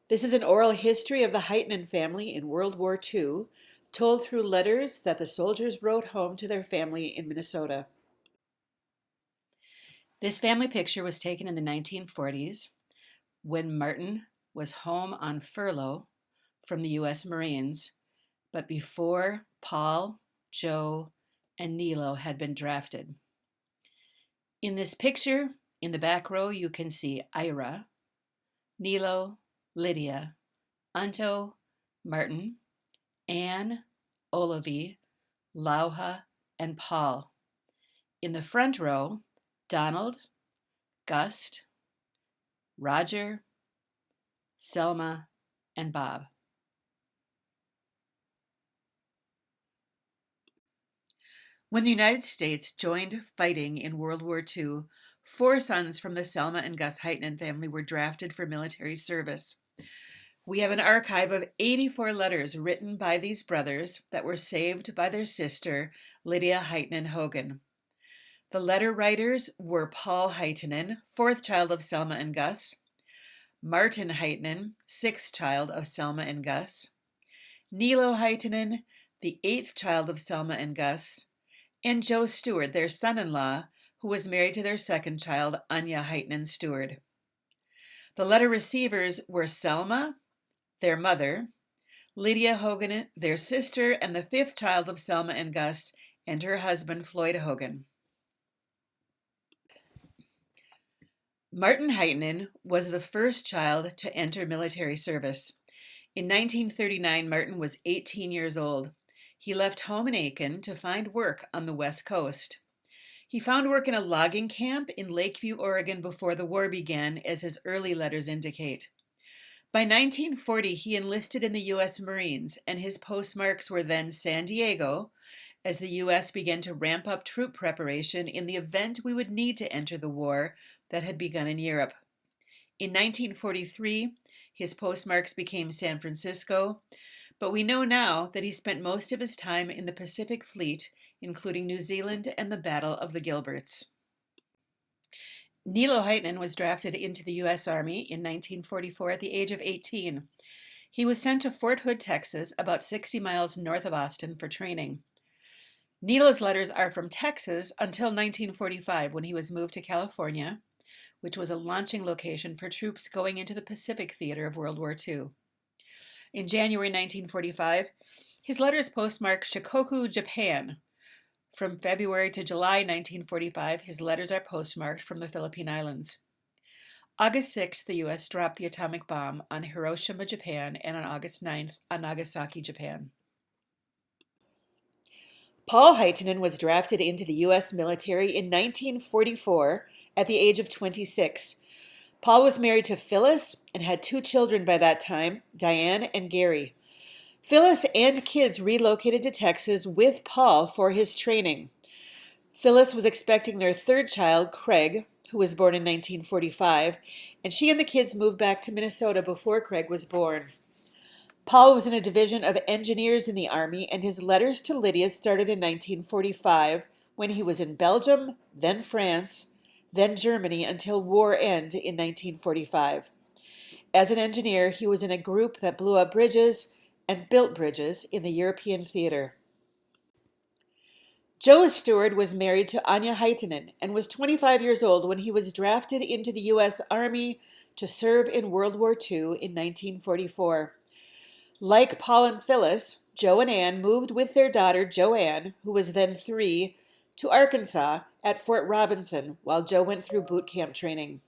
This is an oral history of the Hyytinen family in World War II, told through letters that the soldiers wrote home to their family in Minnesota. This family picture was taken in the 1940s when Martin was home on furlough from the U.S. Marines, but before Paul, Joe, and Niilo had been drafted. In this picture, in the back row, you can see Ira, Niilo, Lydia, Unto, Martin, Anne, Olavi, Lauha, and Paul. In the front row, Donald, Gust, Roger, Selma, and Bob. When the United States joined fighting in World War II, 4 sons from the Selma and Gus Hyytinen family were drafted for military service. We have an archive of 84 letters written by these brothers that were saved by their sister, Lydia Hogan. The letter writers were Paul Hyytinen, 4th child of Selma and Gus, Martin Hyytinen, 6th child of Selma and Gus, Niilo Hyytinen, the 8th child of Selma and Gus, and Joe Stuard, their son-in-law, who was married to their 2nd child, Anya Hyytinen Stuard. The letter receivers were Selma, their mother, Lydia Hogan, their sister, and the 5th child of Selma and Gus, and her husband, Floyd Hogan. Martin Hyytinen was the first child to enter military service. In 1939, Martin was 18 years old. He left home in Aiken to find work on the West Coast. He found work in a logging camp in Lakeview, Oregon before the war began, as his early letters indicate. By 1940, he enlisted in the U.S. Marines, and his postmarks were then San Diego, as the U.S. began to ramp up troop preparation in the event we would need to enter the war that had begun in Europe. In 1943, his postmarks became San Francisco, but we know now that he spent most of his time in the Pacific Fleet, including New Zealand and the Battle of the Gilberts. Niilo Hyytinen was drafted into the U.S. Army in 1944 at the age of 18. He was sent to Fort Hood, Texas, about 60 miles north of Austin for training. Niilo's letters are from Texas until 1945, when he was moved to California, which was a launching location for troops going into the Pacific theater of World War II. In January 1945, his letters postmark Shikoku, Japan. From February to July 1945, his letters are postmarked from the Philippine Islands. August 6th, the U.S. dropped the atomic bomb on Hiroshima, Japan, and on August 9th on Nagasaki, Japan. Paul Hyytinen was drafted into the U.S. military in 1944 at the age of 26. Paul was married to Phyllis and had 2 children by that time, Diane and Gary. Phyllis and kids relocated to Texas with Paul for his training. Phyllis was expecting their 3rd child, Craig, who was born in 1945, and she and the kids moved back to Minnesota before Craig was born. Paul was in a division of engineers in the Army, and his letters to Lydia started in 1945 when he was in Belgium, then France, then Germany until war ended in 1945. As an engineer, he was in a group that blew up bridges and built bridges in the European theater. Joe Stuard was married to Anya Hyytinen and was 25 years old when he was drafted into the U.S. Army to serve in World War II in 1944. Like Paul and Phyllis, Joe and Ann moved with their daughter Joanne, who was then 3, to Arkansas at Fort Robinson while Joe went through boot camp training.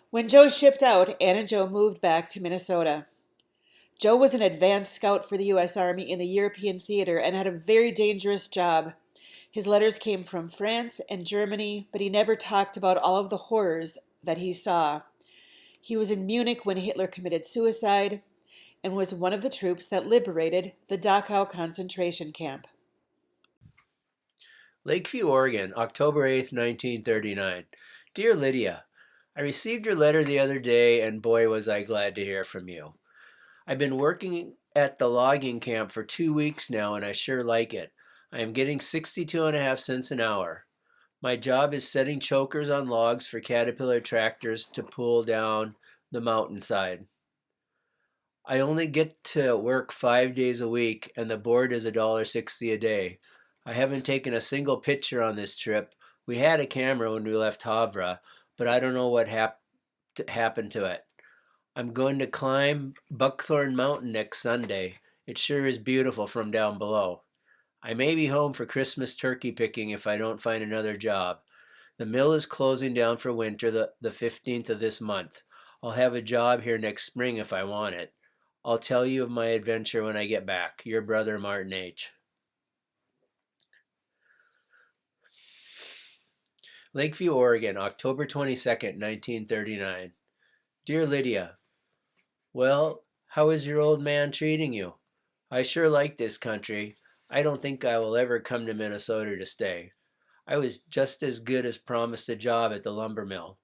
When Joe shipped out, Ann and Joe moved back to Minnesota. Joe was an advanced scout for the U.S. Army in the European theater and had a very dangerous job. His letters came from France and Germany, but he never talked about all of the horrors that he saw. He was in Munich when Hitler committed suicide and was one of the troops that liberated the Dachau concentration camp. Lakeview, Oregon, October 8th, 1939. Dear Lydia, I received your letter the other day, and boy was I glad to hear from you. I've been working at the logging camp for 2 weeks now, and I sure like it. I am getting 62.5 cents an hour. My job is setting chokers on logs for Caterpillar tractors to pull down the mountainside. I only get to work 5 days a week, and the board is $1.60 a day. I haven't taken a single picture on this trip. We had a camera when we left Havre, but I don't know what happened to it. I'm going to climb Buckthorn Mountain next Sunday. It sure is beautiful from down below. I may be home for Christmas turkey picking if I don't find another job. The mill is closing down for winter the 15th of this month. I'll have a job here next spring if I want it. I'll tell you of my adventure when I get back. Your brother, Martin H. Lakeview, Oregon, October 22nd, 1939. Dear Lydia, well, how is your old man treating you? I sure like this country. I don't think I will ever come to Minnesota to stay. I was just as good as promised a job at the lumber mill.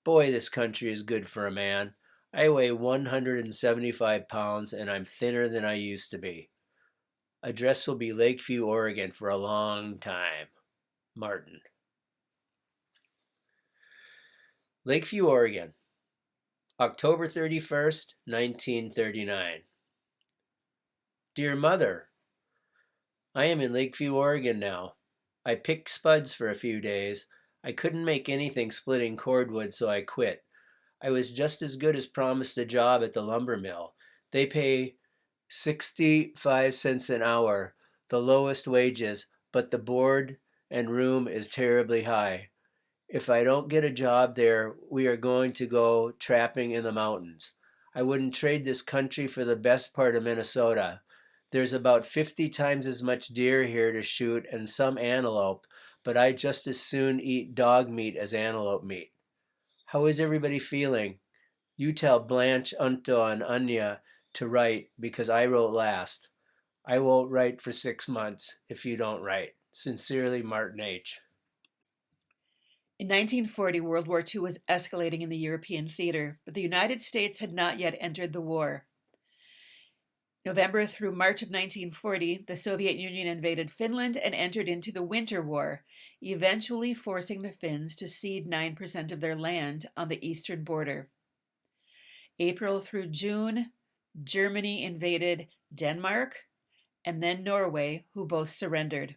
Boy, this country is good for a man. I weigh 175 pounds and I'm thinner than I used to be. Address will be Lakeview, Oregon for a long time. Martin. Lakeview, Oregon, October 31st, 1939. Dear Mother, I am in Lakeview, Oregon now. I picked spuds for a few days. I couldn't make anything splitting cordwood, so I quit. I was just as good as promised a job at the lumber mill. They pay 65 cents an hour, the lowest wages, but the board and room is terribly high. If I don't get a job there, we are going to go trapping in the mountains. I wouldn't trade this country for the best part of Minnesota. There's about 50 times as much deer here to shoot and some antelope, but I'd just as soon eat dog meat as antelope meat. How is everybody feeling? You tell Blanche, Unto, and Anya to write because I wrote last. I won't write for 6 months if you don't write. Sincerely, Martin H. In 1940, World War II was escalating in the European theater, but the United States had not yet entered the war. November through March of 1940, the Soviet Union invaded Finland and entered into the Winter War, eventually forcing the Finns to cede 9% of their land on the eastern border. April through June, Germany invaded Denmark and then Norway, who both surrendered.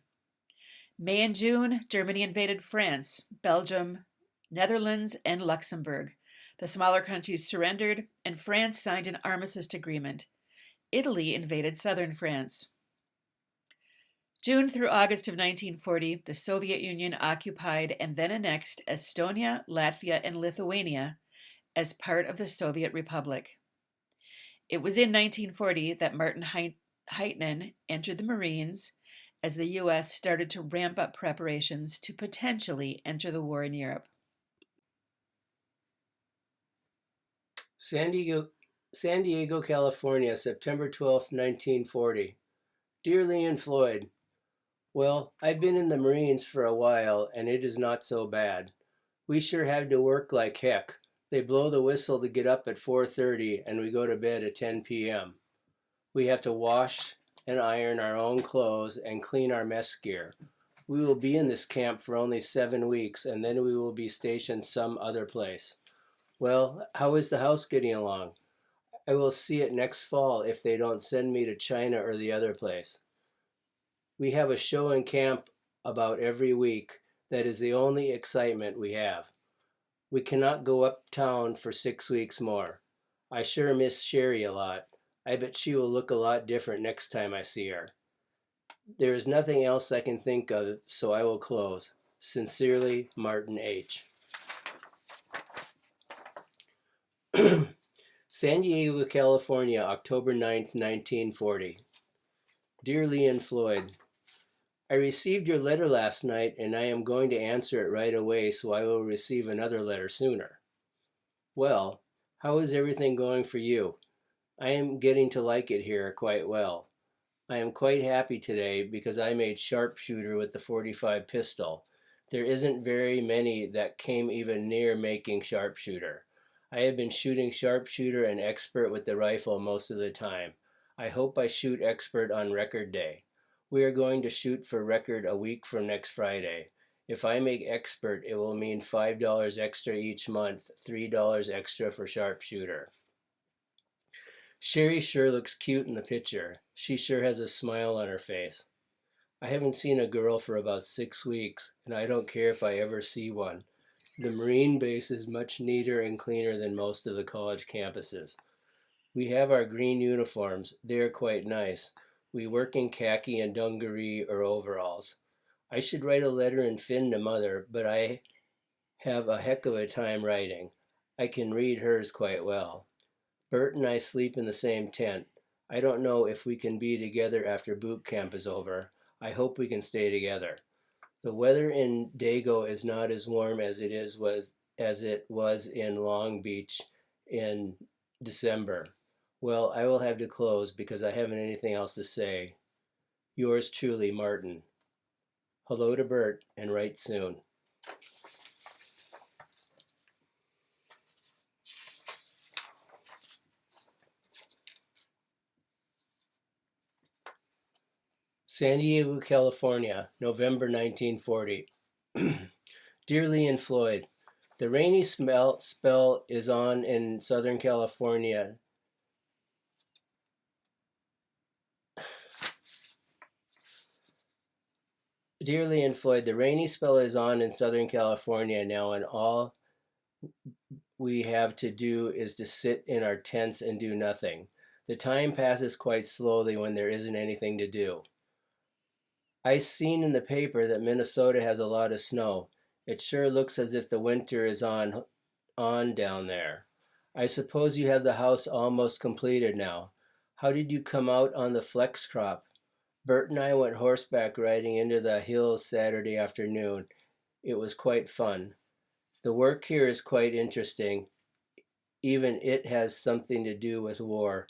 May and June, Germany invaded France, Belgium, Netherlands, and Luxembourg. The smaller countries surrendered, and France signed an armistice agreement. Italy invaded southern France. June through August of 1940, the Soviet Union occupied and then annexed Estonia, Latvia, and Lithuania as part of the Soviet Republic. It was in 1940 that Martin Hyytinen entered the Marines as the U.S. started to ramp up preparations to potentially enter the war in Europe. San Diego, California, September 12th, 1940. Dear Lee and Floyd, well, I've been in the Marines for a while, and it is not so bad. We sure had to work like heck. They blow the whistle to get up at 4:30, and we go to bed at 10 p.m. We have to wash and iron our own clothes and clean our mess gear. We will be in this camp for only 7 weeks, and then we will be stationed some other place. Well, how is the house getting along? I will see it next fall if they don't send me to China or the other place. We have a show in camp about every week. That is the only excitement we have. We cannot go uptown for 6 weeks more. I sure miss Sherry a lot. I bet she will look a lot different next time I see her. There is nothing else I can think of, so I will close. Sincerely, Martin H. San Diego, California, October 9th, 1940. Dear Lee and Floyd, I received your letter last night and I am going to answer it right away, so I will receive another letter sooner. Well, how is everything going for you? I am getting to like it here quite well. I am quite happy today because I made sharpshooter with the .45 pistol. There isn't very many that came even near making sharpshooter. I have been shooting sharpshooter and expert with the rifle most of the time. I hope I shoot expert on record day. We are going to shoot for record a week from next Friday. If I make expert, it will mean $5 extra each month, $3 extra for sharpshooter. Sherry sure looks cute in the picture. She sure has a smile on her face. I haven't seen a girl for about 6 weeks, and I don't care if I ever see one. The Marine base is much neater and cleaner than most of the college campuses. We have our green uniforms. They are quite nice. We work in khaki and dungaree or overalls. I should write a letter in Finn to Mother, but I have a heck of a time writing. I can read hers quite well. Bert and I sleep in the same tent. I don't know if we can be together after boot camp is over. I hope we can stay together. The weather in Dago is not as warm as it was in Long Beach in December. Well, I will have to close because I haven't anything else to say. Yours truly, Martin. Hello to Bert, and write soon. San Diego, California, November 1940. Dear Lee and Floyd, the rainy spell is on in Southern California. Dear Lee and Floyd, the rainy spell is on in Southern California now, and all we have to do is to sit in our tents and do nothing. The time passes quite slowly when there isn't anything to do. I seen in the paper that Minnesota has a lot of snow. It sure looks as if the winter is on down there. I suppose you have the house almost completed now. How did you come out on the flex crop? Bert and I went horseback riding into the hills Saturday afternoon. It was quite fun. The work here is quite interesting. Even it has something to do with war.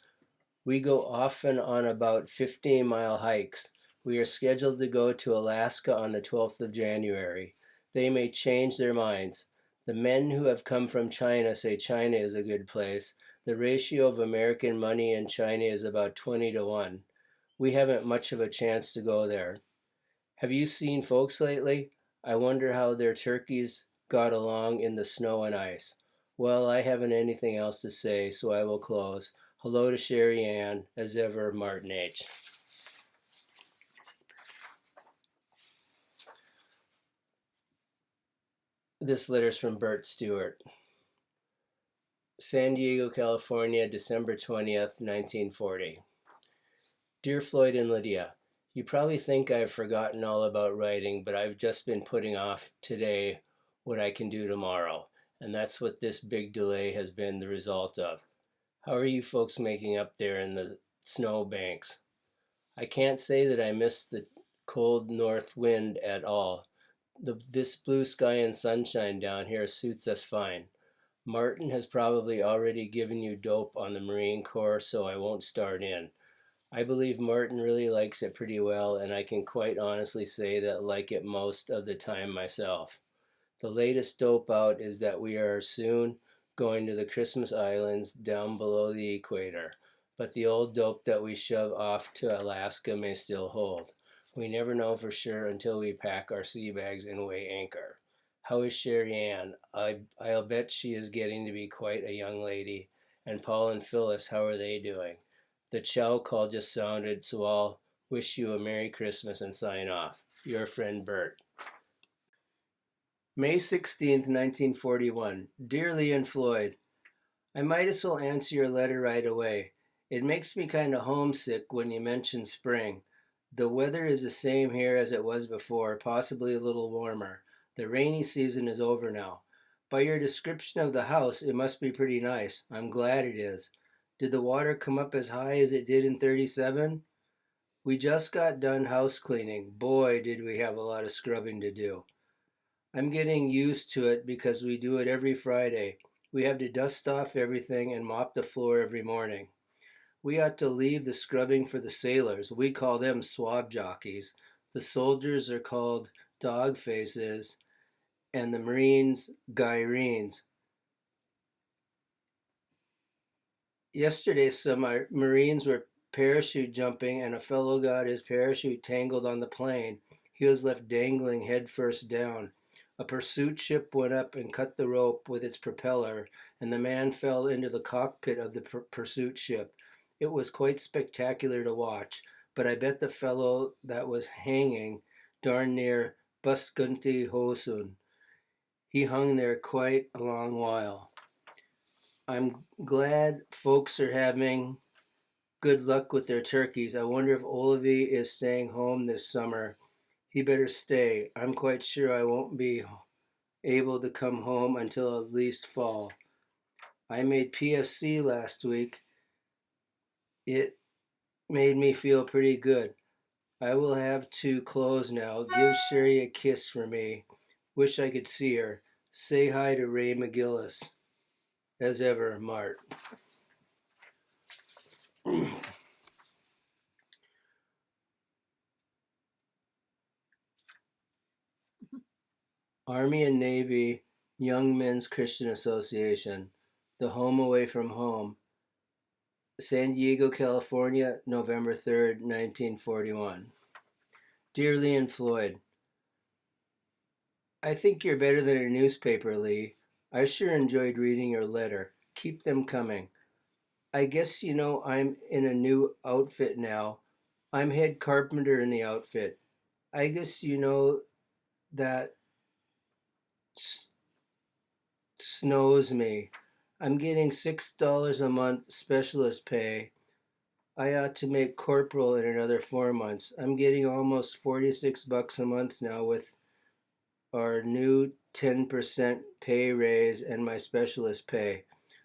We go often on about 15-mile hikes. We are scheduled to go to Alaska on the 12th of January. They may change their minds. The men who have come from China say China is a good place. The ratio of American money in China is about 20-1. We haven't much of a chance to go there. Have you seen folks lately? I wonder how their turkeys got along in the snow and ice. Well, I haven't anything else to say, so I will close. Hello to Sherry Ann, as ever, Martin H. This letter's from Bert Stuard. San Diego, California, December 20th, 1940. Dear Floyd and Lydia, you probably think I've forgotten all about writing, but I've just been putting off today what I can do tomorrow, and that's what this big delay has been the result of. How are you folks making up there in the snow banks? I can't say that I miss the cold north wind at all. This blue sky and sunshine down here suits us fine. Martin has probably already given you dope on the Marine Corps, so I won't start in. I believe Martin really likes it pretty well, and I can quite honestly say that I like it most of the time myself. The latest dope out is that we are soon going to the Christmas Islands down below the equator, but the old dope that we shove off to Alaska may still hold. We never know for sure until we pack our sea bags and weigh anchor. How is Sherry Ann? I'll bet she is getting to be quite a young lady. And Paul and Phyllis, how are they doing? The chow call just sounded, so I'll wish you a Merry Christmas and sign off. Your friend Bert. May 16th, 1941. Dear Lee and Floyd, I might as well answer your letter right away. It makes me kind of homesick when you mention spring. The weather is the same here as it was before, possibly a little warmer. The rainy season is over now. By your description of the house, it must be pretty nice. I'm glad it is. Did the water come up as high as it did in 37? We just got done house cleaning. Boy, did we have a lot of scrubbing to do. I'm getting used to it because we do it every Friday. We have to dust off everything and mop the floor every morning. We ought to leave the scrubbing for the sailors. We call them swab jockeys. The soldiers are called dog faces, and the Marines, gyrenes. Yesterday, some Marines were parachute jumping, and a fellow got his parachute tangled on the plane. He was left dangling headfirst down. A pursuit ship went up and cut the rope with its propeller, and the man fell into the cockpit of the pursuit ship. It was quite spectacular to watch, but I bet the fellow that was hanging darn near Buskunti Hosun. He hung there quite a long while. I'm glad folks are having good luck with their turkeys. I wonder if Olli is staying home this summer. He better stay. I'm quite sure I won't be able to come home until at least fall. I made PFC last week. It made me feel pretty good. I will have to close now. Give Sherry a kiss for me. Wish I could see her. Say hi to Ray McGillis. As ever, Mart. Army and Navy Young Men's Christian Association, The Home Away from Home, San Diego, California, November 3rd, 1941. Dear Lee and Floyd, I think you're better than a newspaper, Lee. I sure enjoyed reading your letter. Keep them coming. I guess you know I'm in a new outfit now. I'm head carpenter in the outfit. I guess you know that snows me. I'm getting $6 a month specialist pay. I ought to make corporal in another 4 months. I'm getting almost $46 a month now with our new 10% pay raise and my specialist pay.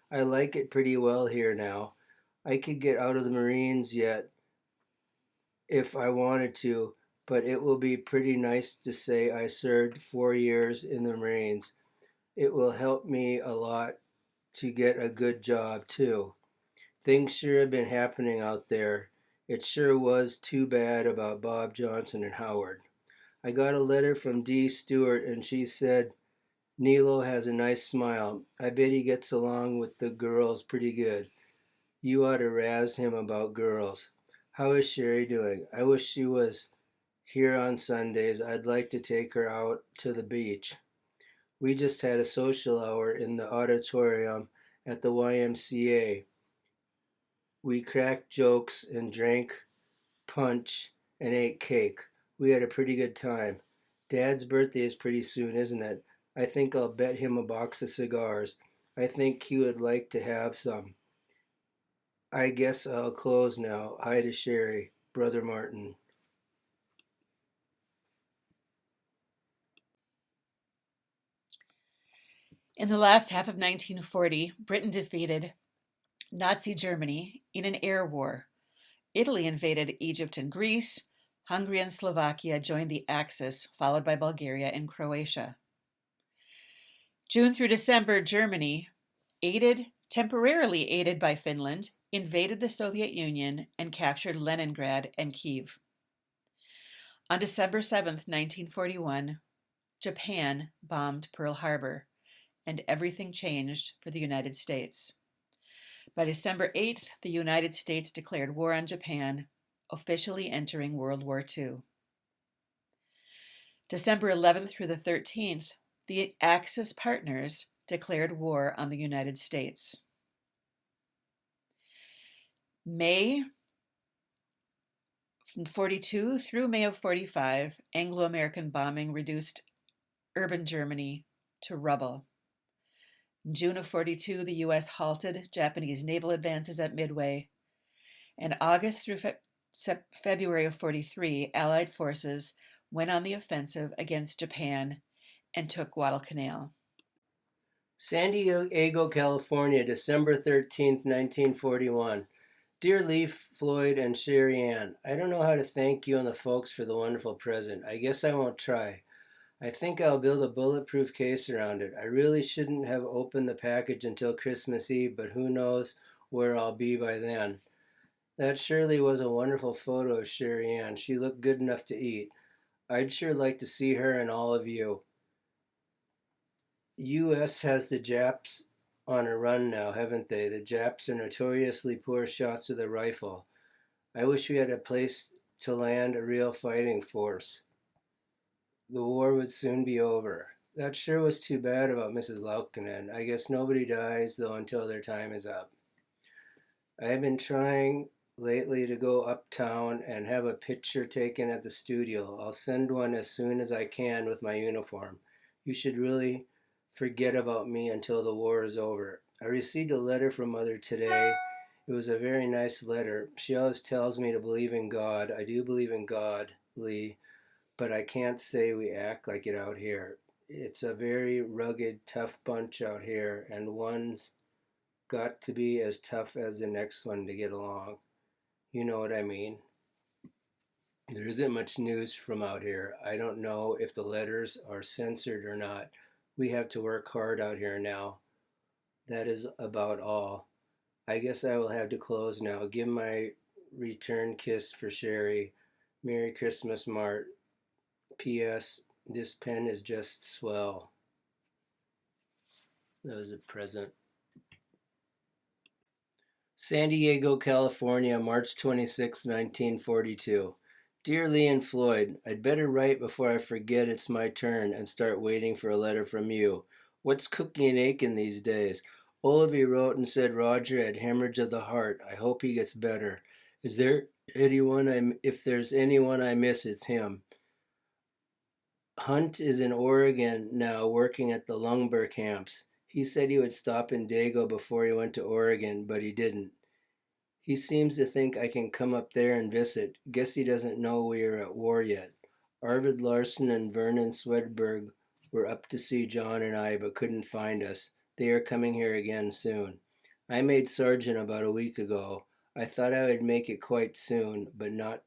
I like it pretty well here now. I could get out of the Marines yet if I wanted to, but it will be pretty nice to say I served 4 years in the Marines. It will help me a lot to get a good job too. Things sure have been happening out there. It sure was too bad about Bob Johnson and Howard. I got a letter from Dee Stuart and she said Niilo has a nice smile. I bet he gets along with the girls pretty good. You ought to razz him about girls. How is Sherry doing? I wish she was here on Sundays. I'd like to take her out to the beach. We just had a social hour in the auditorium at the YMCA. We cracked jokes and drank punch and ate cake. We had a pretty good time. Dad's birthday is pretty soon, isn't it? I think I'll bet him a box of cigars. I think he would like to have some. I guess I'll close now. Hi to Sherry, Brother Martin. In the last half of 1940, Britain defeated Nazi Germany in an air war. Italy invaded Egypt and Greece. Hungary and Slovakia joined the Axis, followed by Bulgaria and Croatia. June through December, Germany, temporarily aided by Finland, invaded the Soviet Union and captured Leningrad and Kiev. On December 7th, 1941, Japan bombed Pearl Harbor, and everything changed for the United States. By December 8th, the United States declared war on Japan, officially entering World War II. December 11th through the 13th, the Axis partners declared war on the United States. May 42 through May of 45, Anglo-American bombing reduced urban Germany to rubble. In June of 42, the U.S. halted Japanese naval advances at Midway. And August through February of 43, Allied forces went on the offensive against Japan and took Guadalcanal. San Diego, California, December 13th, 1941. Dear Leaf, Floyd, and Sherry Ann, I don't know how to thank you and the folks for the wonderful present. I guess I won't try. I think I'll build a bulletproof case around it. I really shouldn't have opened the package until Christmas Eve, but who knows where I'll be by then. That surely was a wonderful photo of Sherry Ann. She looked good enough to eat. I'd sure like to see her and all of you. U.S. has the Japs on a run now, haven't they? The Japs are notoriously poor shots with a rifle. I wish we had a place to land a real fighting force. The war would soon be over. That sure was too bad about Mrs. Laukkanen. I guess nobody dies, though, until their time is up. I've been trying lately to go uptown and have a picture taken at the studio. I'll send one as soon as I can with my uniform. You should really forget about me until the war is over. I received a letter from Mother today. It was a very nice letter. She always tells me to believe in God. I do believe in God, Lee, but I can't say we act like it out here. It's a very rugged, tough bunch out here, and one's got to be as tough as the next one to get along. You know what I mean? There isn't much news from out here. I don't know if the letters are censored or not. We have to work hard out here now. That is about all. I guess I will have to close now. Give my return kiss for Sherry. Merry Christmas, Mart. P.S. This pen is just swell. That was a present. San Diego, California, March 26, 1942. Dear Lee and Floyd, I'd better write before I forget it's my turn and start waiting for a letter from you. What's cooking in Aiken these days? Olivia wrote and said Roger had hemorrhage of the heart. I hope he gets better. Is there if there's anyone I miss, it's him. Hunt is in Oregon now working at the lumber camps. He said he would stop in Dago before he went to Oregon, but he didn't. He seems to think I can come up there and visit. Guess he doesn't know we are at war yet. Arvid Larson and Vernon Swedberg were up to see John and I, but couldn't find us. They are coming here again soon. I made sergeant about a week ago. I thought I would make it quite soon, but not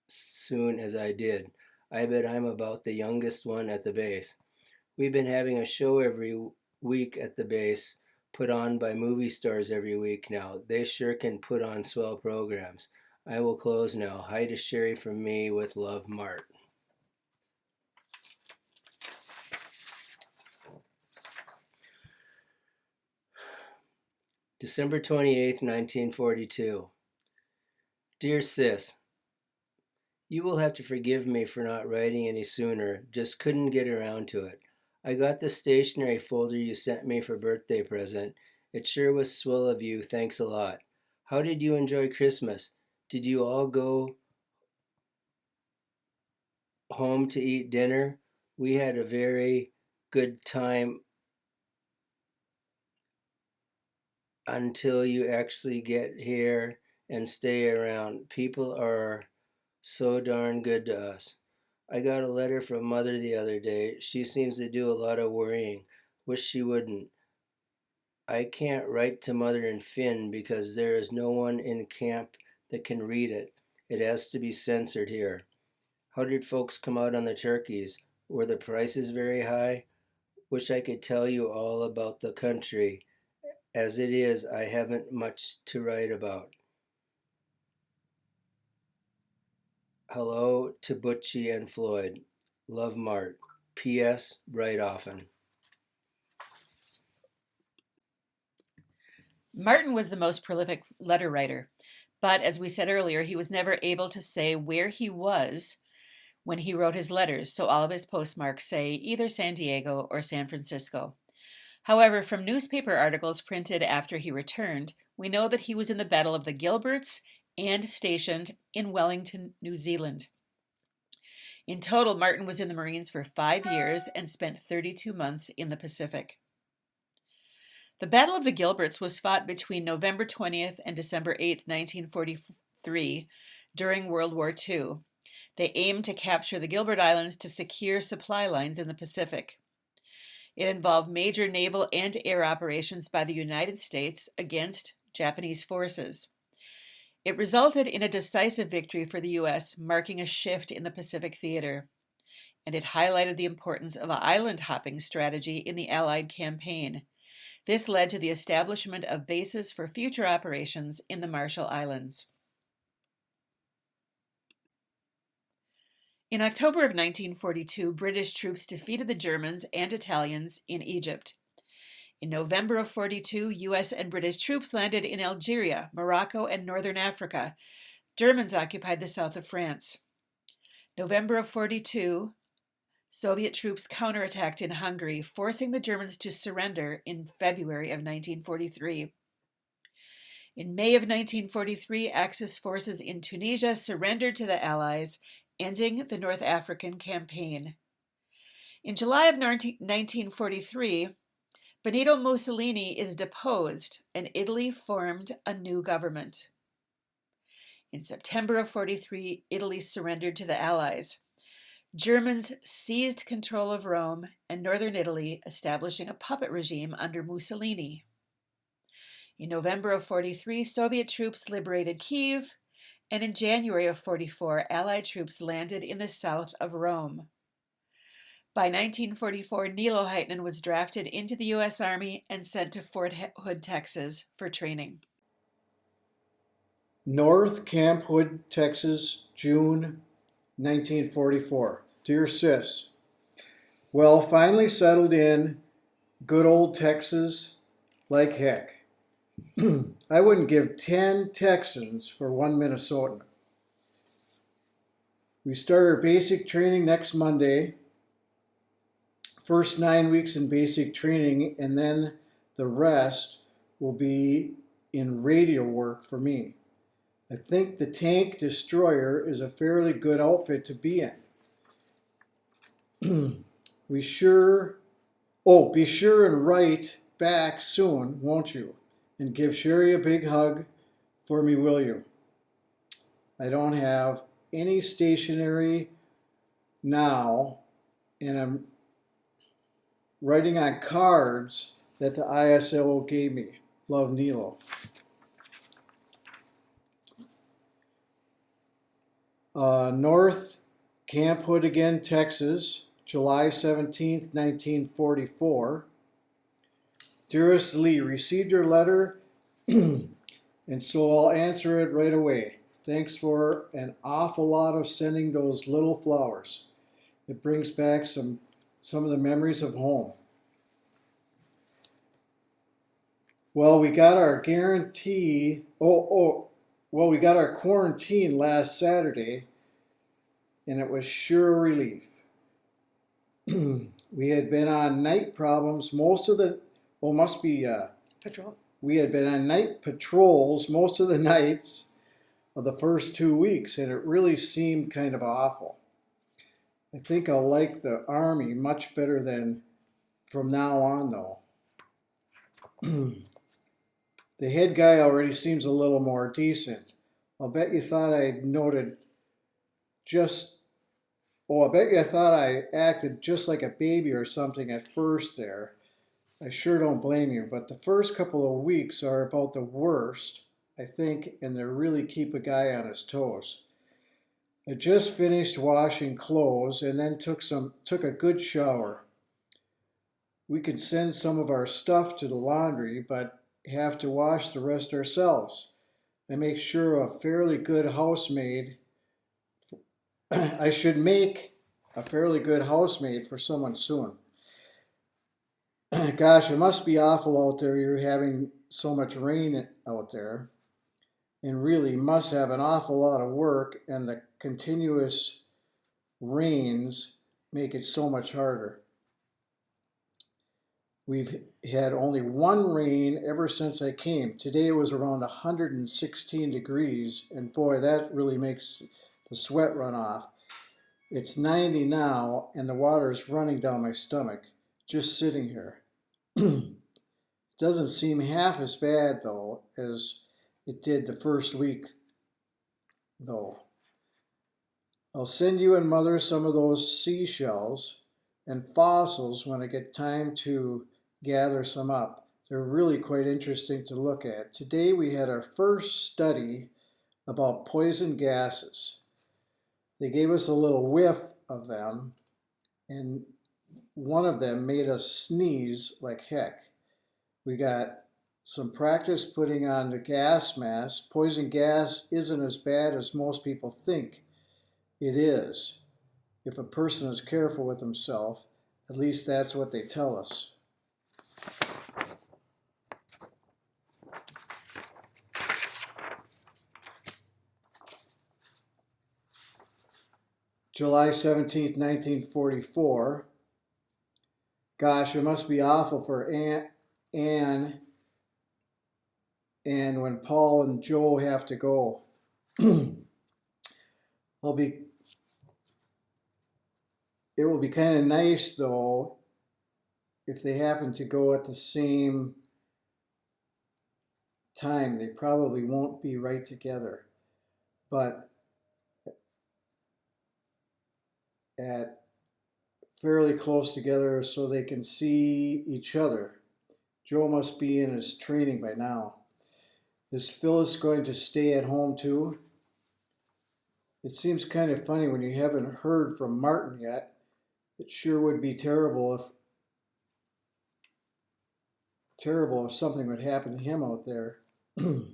soon as I did. I bet I'm about the youngest one at the base. We've been having a show every week at the base, put on by movie stars every week now. They sure can put on swell programs. I will close now. Hi to Sherry from me with love, Mart. December 28th, 1942. Dear Sis, you will have to forgive me for not writing any sooner. Just couldn't get around to it. I got the stationery folder you sent me for birthday present. It sure was swell of you. Thanks a lot. How did you enjoy Christmas? Did you all go home to eat dinner? We had a very good time until you actually get here and stay around. People are so darn good to us. I got a letter from Mother the other day. She seems to do a lot of worrying. Wish she wouldn't. I can't write to Mother in Finn because there is no one in camp that can read it. It has to be censored here. How did folks come out on the turkeys? Were the prices very high? Wish I could tell you all about the country. As it is, I haven't much to write about. Hello to Butchie and Floyd. Love, Mart. P.S. Write often. Martin was the most prolific letter writer, but as we said earlier, he was never able to say where he was when he wrote his letters, so all of his postmarks say either San Diego or San Francisco. However, from newspaper articles printed after he returned, we know that he was in the Battle of the Gilberts and stationed in Wellington, New Zealand. In total, Martin was in the Marines for 5 years and spent 32 months in the Pacific. The Battle of the Gilberts was fought between November 20th and December 8th, 1943, during World War II. They aimed to capture the Gilbert Islands to secure supply lines in the Pacific. It involved major naval and air operations by the United States against Japanese forces. It resulted in a decisive victory for the U.S., marking a shift in the Pacific theater. And it highlighted the importance of an island hopping strategy in the Allied campaign. This led to the establishment of bases for future operations in the Marshall Islands. In October of 1942, British troops defeated the Germans and Italians in Egypt. In November of 42, U.S. and British troops landed in Algeria, Morocco, and northern Africa. Germans occupied the south of France. November of 42, Soviet troops counterattacked in Hungary, forcing the Germans to surrender in February of 1943. In May of 1943, Axis forces in Tunisia surrendered to the Allies, ending the North African campaign. In July of 1943, Benito Mussolini is deposed and Italy formed a new government. In September of 43, Italy surrendered to the Allies. Germans seized control of Rome and northern Italy, establishing a puppet regime under Mussolini. In November of 43, Soviet troops liberated Kiev, and in January of 44, Allied troops landed in the south of Rome. By 1944, Niilo Hyytinen was drafted into the U.S. Army and sent to Fort Hood, Texas, for training. North Camp Hood, Texas, June 1944. Dear Sis, well, finally settled in good old Texas like heck. I wouldn't give 10 Texans for one Minnesotan. We start our basic training next Monday. First 9 weeks in basic training, and then the rest will be in radio work for me. I think the tank destroyer is a fairly good outfit to be in. Be sure and write back soon, won't you? And give Sherry a big hug for me, will you? I don't have any stationery now, and I'm writing on cards that the ISLO gave me. Love, Niilo. North Camp Hood again, Texas, July 17th, 1944. Dearest Lee, received your letter, and so I'll answer it right away. Thanks for an awful lot of sending those little flowers. It brings back some of the memories of home. Well, we got our we got our quarantine last Saturday, and it was sure a relief. We had been on night problems Patrol. We had been on night patrols most of the nights of the first 2 weeks, and it really seemed kind of awful. I think I'll like the Army much better than from now on, though. The head guy already seems a little more decent. I bet you thought I acted just like a baby or something at first there. I sure don't blame you, but the first couple of weeks are about the worst, I think, and they really keep a guy on his toes. I just finished washing clothes and then took a good shower. We could send some of our stuff to the laundry, but have to wash the rest ourselves. I make sure a fairly good housemaid. I should make a fairly good housemaid for someone soon. Gosh, it must be awful out there. You're having so much rain out there, and really must have an awful lot of work, and the continuous rains make it so much harder. We've had only one rain ever since I came. Today it was around 116 degrees, and boy, that really makes the sweat run off. It's 90 now, and the water is running down my stomach, just sitting here. Doesn't seem half as bad, though, as it did the first week, though. I'll send you and Mother some of those seashells and fossils when I get time to gather some up. They're really quite interesting to look at. Today we had our first study about poison gases. They gave us a little whiff of them, and one of them made us sneeze like heck. We got some practice putting on the gas mask. Poison gas isn't as bad as most people think it is. If a person is careful with himself, at least that's what they tell us. July 17th, 1944. Gosh, it must be awful for Anne and when Paul and Joe have to go. It will be kind of nice though if they happen to go at the same time. They probably won't be right together, but at fairly close together so they can see each other. Joe must be in his training by now. Is Phyllis going to stay at home too? It seems kind of funny when you haven't heard from Martin yet. It sure would be terrible if something would happen to him out there. Have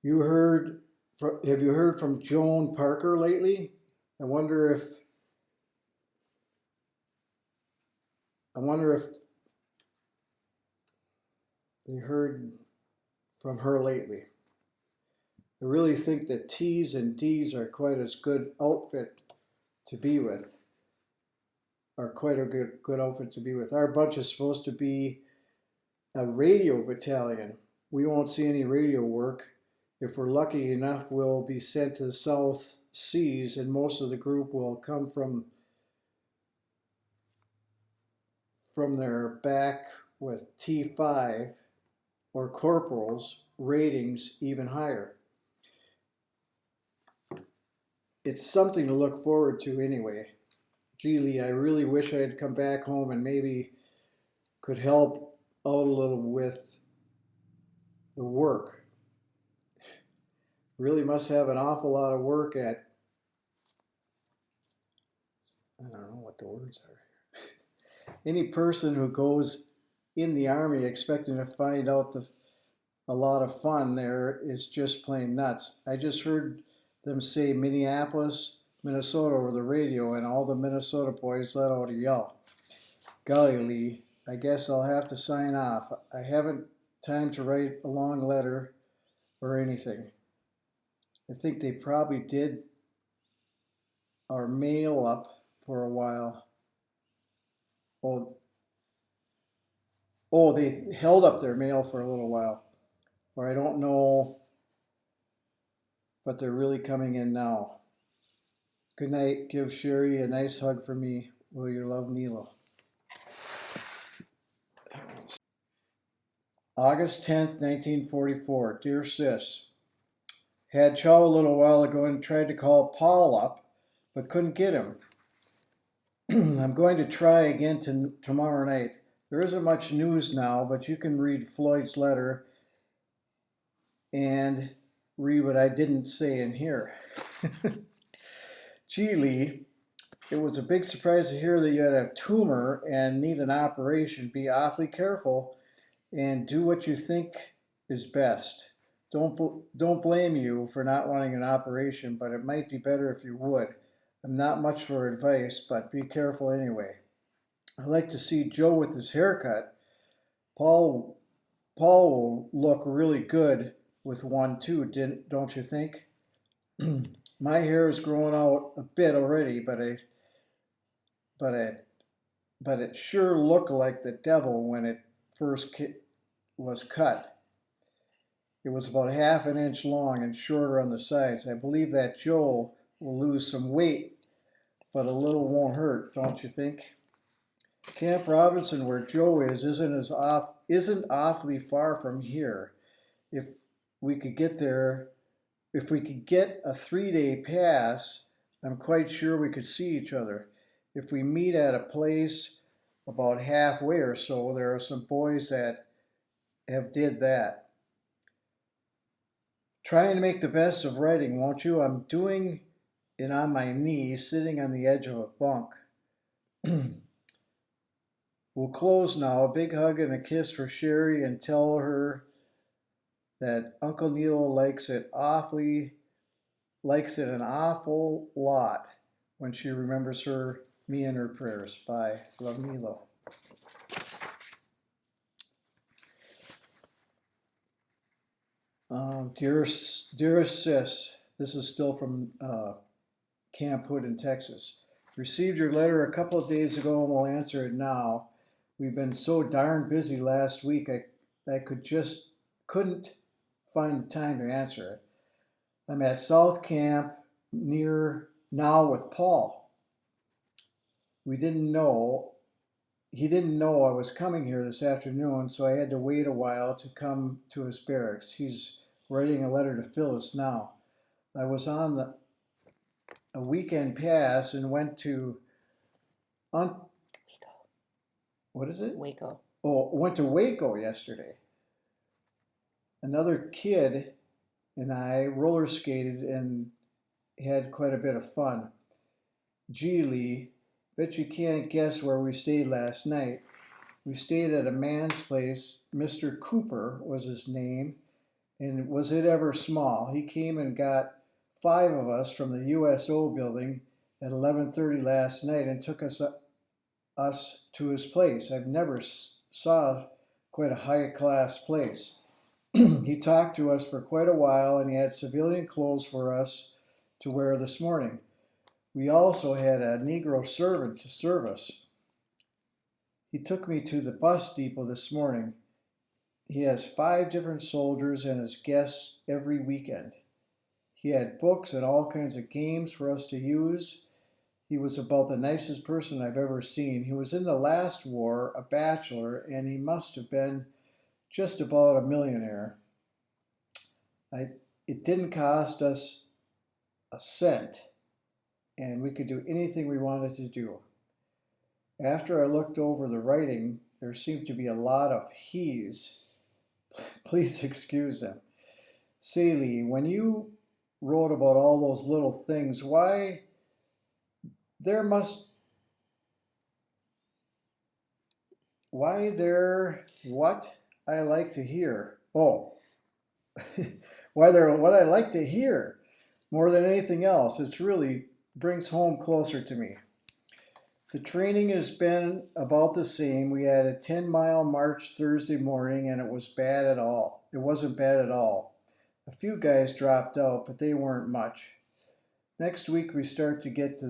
you heard from Joan Parker lately? I wonder if they heard from her lately. I really think that T's and D's are quite as good outfit to be with. Are quite a good outfit to be with. Our bunch is supposed to be a radio battalion. We won't see any radio work. If we're lucky enough, we'll be sent to the South Seas, and most of the group will come from their back with T5 or corporals, ratings even higher. It's something to look forward to anyway. Gee, Lee, I really wish I had come back home and maybe could help out a little with the work. Really must have an awful lot of work at, I don't know what the words are. Any person who goes in the Army expecting to find out a lot of fun there is just plain nuts. I just heard them say Minneapolis, Minnesota over the radio, and all the Minnesota boys let out a yell. Golly, Lee, I guess I'll have to sign off. I haven't time to write a long letter or anything. I think they probably did our mail up for a while. Oh, they held up their mail for a little while. Or I don't know, but they're really coming in now. Good night. Give Sherry a nice hug for me. Will you love, Niilo? August 10th, 1944. Dear Sis, had chow a little while ago and tried to call Paul up, but couldn't get him. I'm going to try again tomorrow night. There isn't much news now, but you can read Floyd's letter and read what I didn't say in here. Gee, Lee, it was a big surprise to hear that you had a tumor and need an operation. Be awfully careful and do what you think is best. Don't blame you for not wanting an operation, but it might be better if you would. I'm not much for advice, but be careful anyway. I'd like to see Joe with his haircut. Paul will look really good with one too, don't you think? My hair is growing out a bit already, but it sure looked like the devil when it first was cut. It was about half an inch long and shorter on the sides. I believe that Joe will lose some weight, but a little won't hurt, don't you think? Camp Robinson, where Joe is, isn't awfully far from here. If we could get there, if we could get a 3-day pass, I'm quite sure we could see each other. If we meet at a place about halfway or so, there are some boys that have did that. Trying to make the best of writing, won't you? I'm doing it on my knees, sitting on the edge of a bunk. We'll close now. A big hug and a kiss for Sherry, and tell her that Uncle Niilo likes it an awful lot when she remembers me in her prayers. Bye. Love, Niilo. Dearest Sis, this is still from Camp Hood in Texas. Received your letter a couple of days ago and will answer it now. We've been so darn busy last week I could just couldn't find the time to answer it. I'm at South Camp near now with Paul. He didn't know I was coming here this afternoon, so I had to wait a while to come to his barracks. He's writing a letter to Phyllis now. I was on a weekend pass and went to what is it? Waco. Oh, went to Waco yesterday. Another kid and I roller skated and had quite a bit of fun. Gee, Lee, bet you can't guess where we stayed last night. We stayed at a man's place. Mr. Cooper was his name, and was it ever small. He came and got 5 of us from the USO building at 11:30 last night and took us to his place. I've never saw quite a high-class place. He talked to us for quite a while, and he had civilian clothes for us to wear this morning. We also had a Negro servant to serve us. He took me to the bus depot this morning. He has 5 different soldiers and his guests every weekend. He had books and all kinds of games for us to use. He was about the nicest person I've ever seen. He was in the last war, a bachelor, and he must have been just about a millionaire. It didn't cost us a cent, and we could do anything we wanted to do. After I looked over the writing, there seemed to be a lot of he's. Please excuse them. Say, Lee, when you wrote about all those little things, why there what I like to hear. Oh, why they're what I like to hear more than anything else. It's really brings home closer to me. The training has been about the same. We had a 10-mile march Thursday morning, and it wasn't bad at all. A few guys dropped out, but they weren't much. Next week we start to get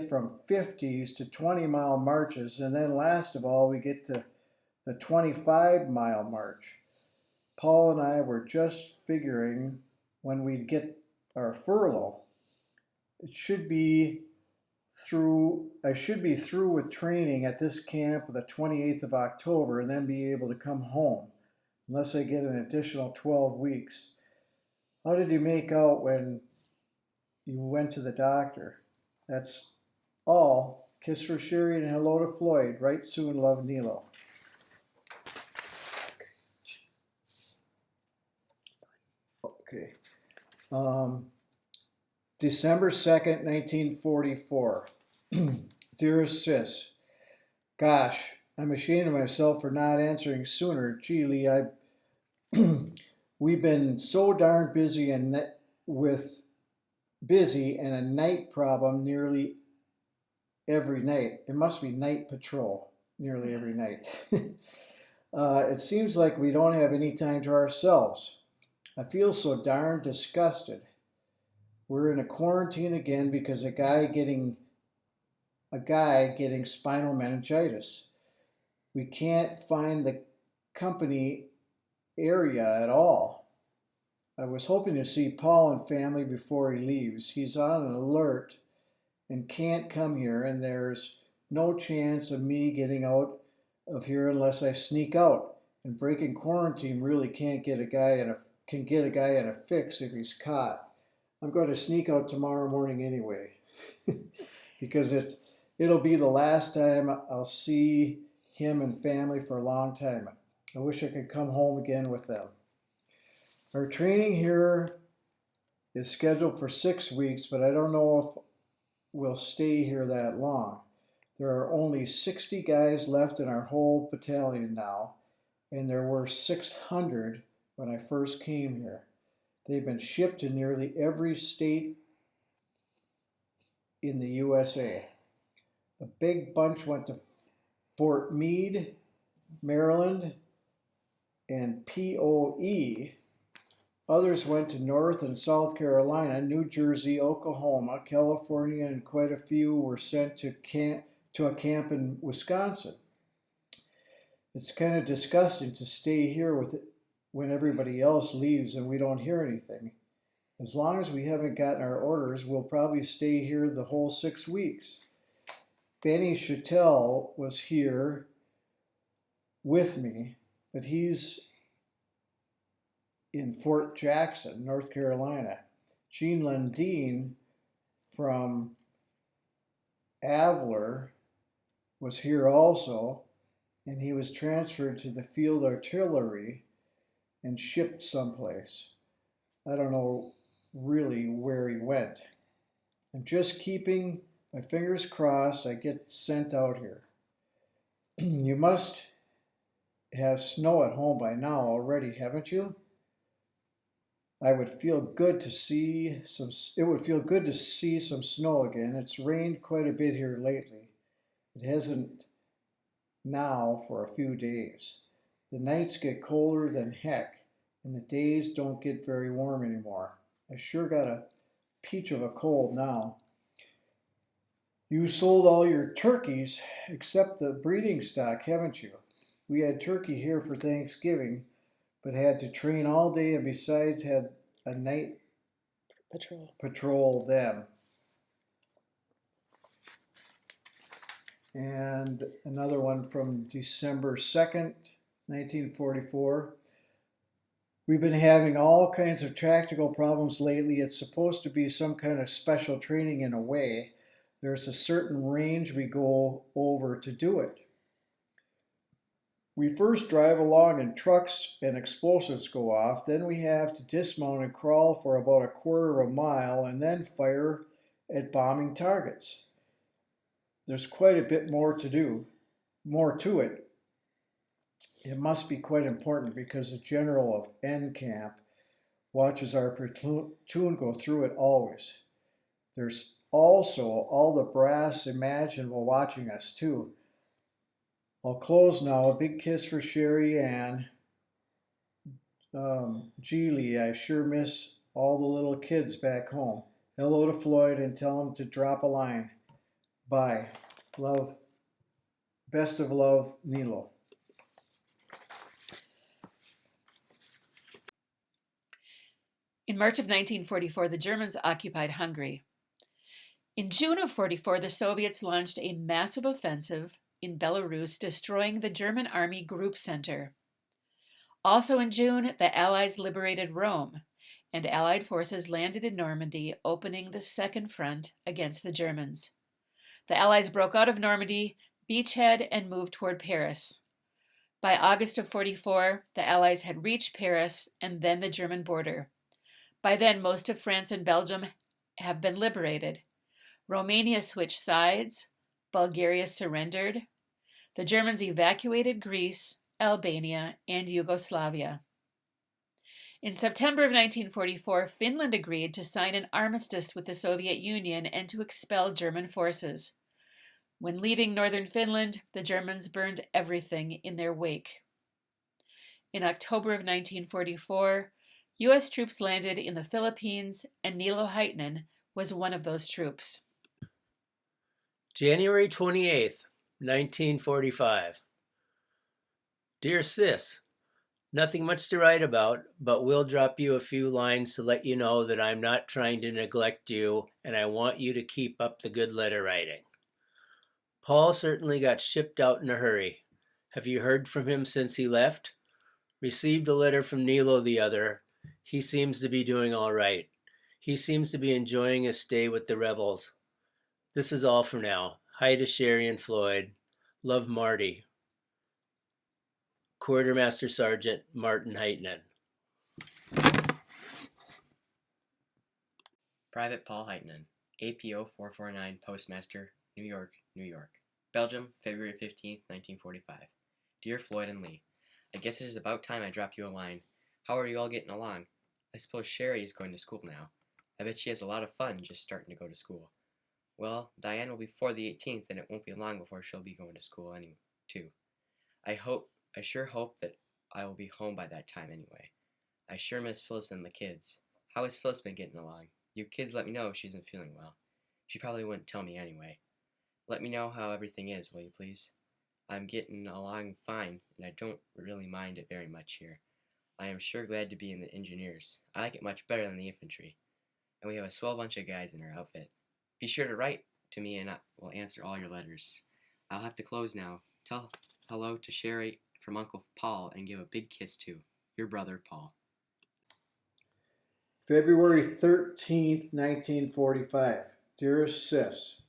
from 50s to 20-mile marches, and then last of all we get to the 25-mile march. Paul and I were just figuring when we'd get our furlough. I should be through with training at this camp the 28th of October and then be able to come home, unless I get an additional 12 weeks. How did you make out when you went to the doctor? That's all. Kiss for Sherry and hello to Floyd. Right soon, love, Niilo. Okay. December 2nd, 1944. Dearest Sis, gosh, I'm ashamed of myself for not answering sooner. Gee, Lee, we've been so darn busy and a night problem nearly every night. It must be night patrol nearly every night. It seems like we don't have any time to ourselves. I feel so darn disgusted. We're in a quarantine again because a guy getting spinal meningitis. We can't find the company area at all. I was hoping to see Paul and family before he leaves. He's on an alert and can't come here, and there's no chance of me getting out of here unless I sneak out. And breaking quarantine really can get a guy in a fix if he's caught. I'm going to sneak out tomorrow morning anyway, because it'll be the last time I'll see him and family for a long time. I wish I could come home again with them. Our training here is scheduled for 6 weeks, but I don't know if we'll stay here that long. There are only 60 guys left in our whole battalion now, and there were 600 when I first came here. They've been shipped to nearly every state in the USA. A big bunch went to Fort Meade, Maryland, and POE. Others went to North and South Carolina, New Jersey, Oklahoma, California, and quite a few were sent to a camp in Wisconsin. It's kind of disgusting to stay here with it when everybody else leaves and we don't hear anything. As long as we haven't gotten our orders, we'll probably stay here the whole 6 weeks. Benny Chattel was here with me, but he's in Fort Jackson, North Carolina. Gene Lundeen from Avler was here also, and he was transferred to the field artillery and shipped someplace. I don't know really where he went. I'm just keeping my fingers crossed I get sent out here. You must have snow at home by now already, haven't you? It would feel good to see some snow again. It's rained quite a bit here lately. It hasn't now for a few days. The nights get colder than heck, and the days don't get very warm anymore. I sure got a peach of a cold now. You sold all your turkeys except the breeding stock, haven't you? We had turkey here for Thanksgiving, but had to train all day and besides had a night patrol them. And another one from December 2nd, 1944. We've been having all kinds of tactical problems lately. It's supposed to be some kind of special training in a way. There's a certain range we go over to do it. We first drive along and trucks and explosives go off. Then we have to dismount and crawl for about a quarter of a mile and then fire at bombing targets. There's quite a bit more to it. It must be quite important because the general of N Camp watches our platoon go through it always. There's also all the brass imaginable watching us too. I'll close now. A big kiss for Sherry Ann. Geely, I sure miss all the little kids back home. Hello to Floyd and tell him to drop a line. Bye. Love. Best of love, Niilo. In March of 1944, the Germans occupied Hungary. In June of 44, the Soviets launched a massive offensive in Belarus, destroying the German Army Group Center. Also in June, the Allies liberated Rome, and Allied forces landed in Normandy, opening the Second Front against the Germans. The Allies broke out of Normandy, beachhead, and moved toward Paris. By August of 44, the Allies had reached Paris and then the German border. By then, most of France and Belgium have been liberated. Romania switched sides. Bulgaria surrendered. The Germans evacuated Greece, Albania, and Yugoslavia. In September of 1944, Finland agreed to sign an armistice with the Soviet Union and to expel German forces. When leaving northern Finland, the Germans burned everything in their wake. In October of 1944, U.S. troops landed in the Philippines, and Niilo Hyytinen was one of those troops. January 28th, 1945. Dear Sis, nothing much to write about, but we'll drop you a few lines to let you know that I'm not trying to neglect you, and I want you to keep up the good letter writing. Paul certainly got shipped out in a hurry. Have you heard from him since he left? Received a letter from Niilo the other. He seems to be doing all right. He seems to be enjoying his stay with the rebels. This is all for now. Hi to Sherry and Floyd. Love, Marty. Quartermaster Sergeant Martin Hyytinen. Private Paul Hyytinen, APO 449, Postmaster, New York, New York. Belgium, February 15th, 1945. Dear Floyd and Lee, I guess it is about time I dropped you a line. How are you all getting along? I suppose Sherry is going to school now. I bet she has a lot of fun just starting to go to school. Well, Diane will be 4 the 18th, and it won't be long before she'll be going to school too. I sure hope that I will be home by that time anyway. I sure miss Phyllis and the kids. How has Phyllis been getting along? You kids let me know if she isn't feeling well. She probably wouldn't tell me anyway. Let me know how everything is, will you please? I'm getting along fine, and I don't really mind it very much here. I am sure glad to be in the engineers. I like it much better than the infantry, and we have a swell bunch of guys in our outfit. Be sure to write to me, and I will answer all your letters. I'll have to close now. Tell hello to Sherry from Uncle Paul and give a big kiss to your brother, Paul. February 13th, 1945. Dearest Sis,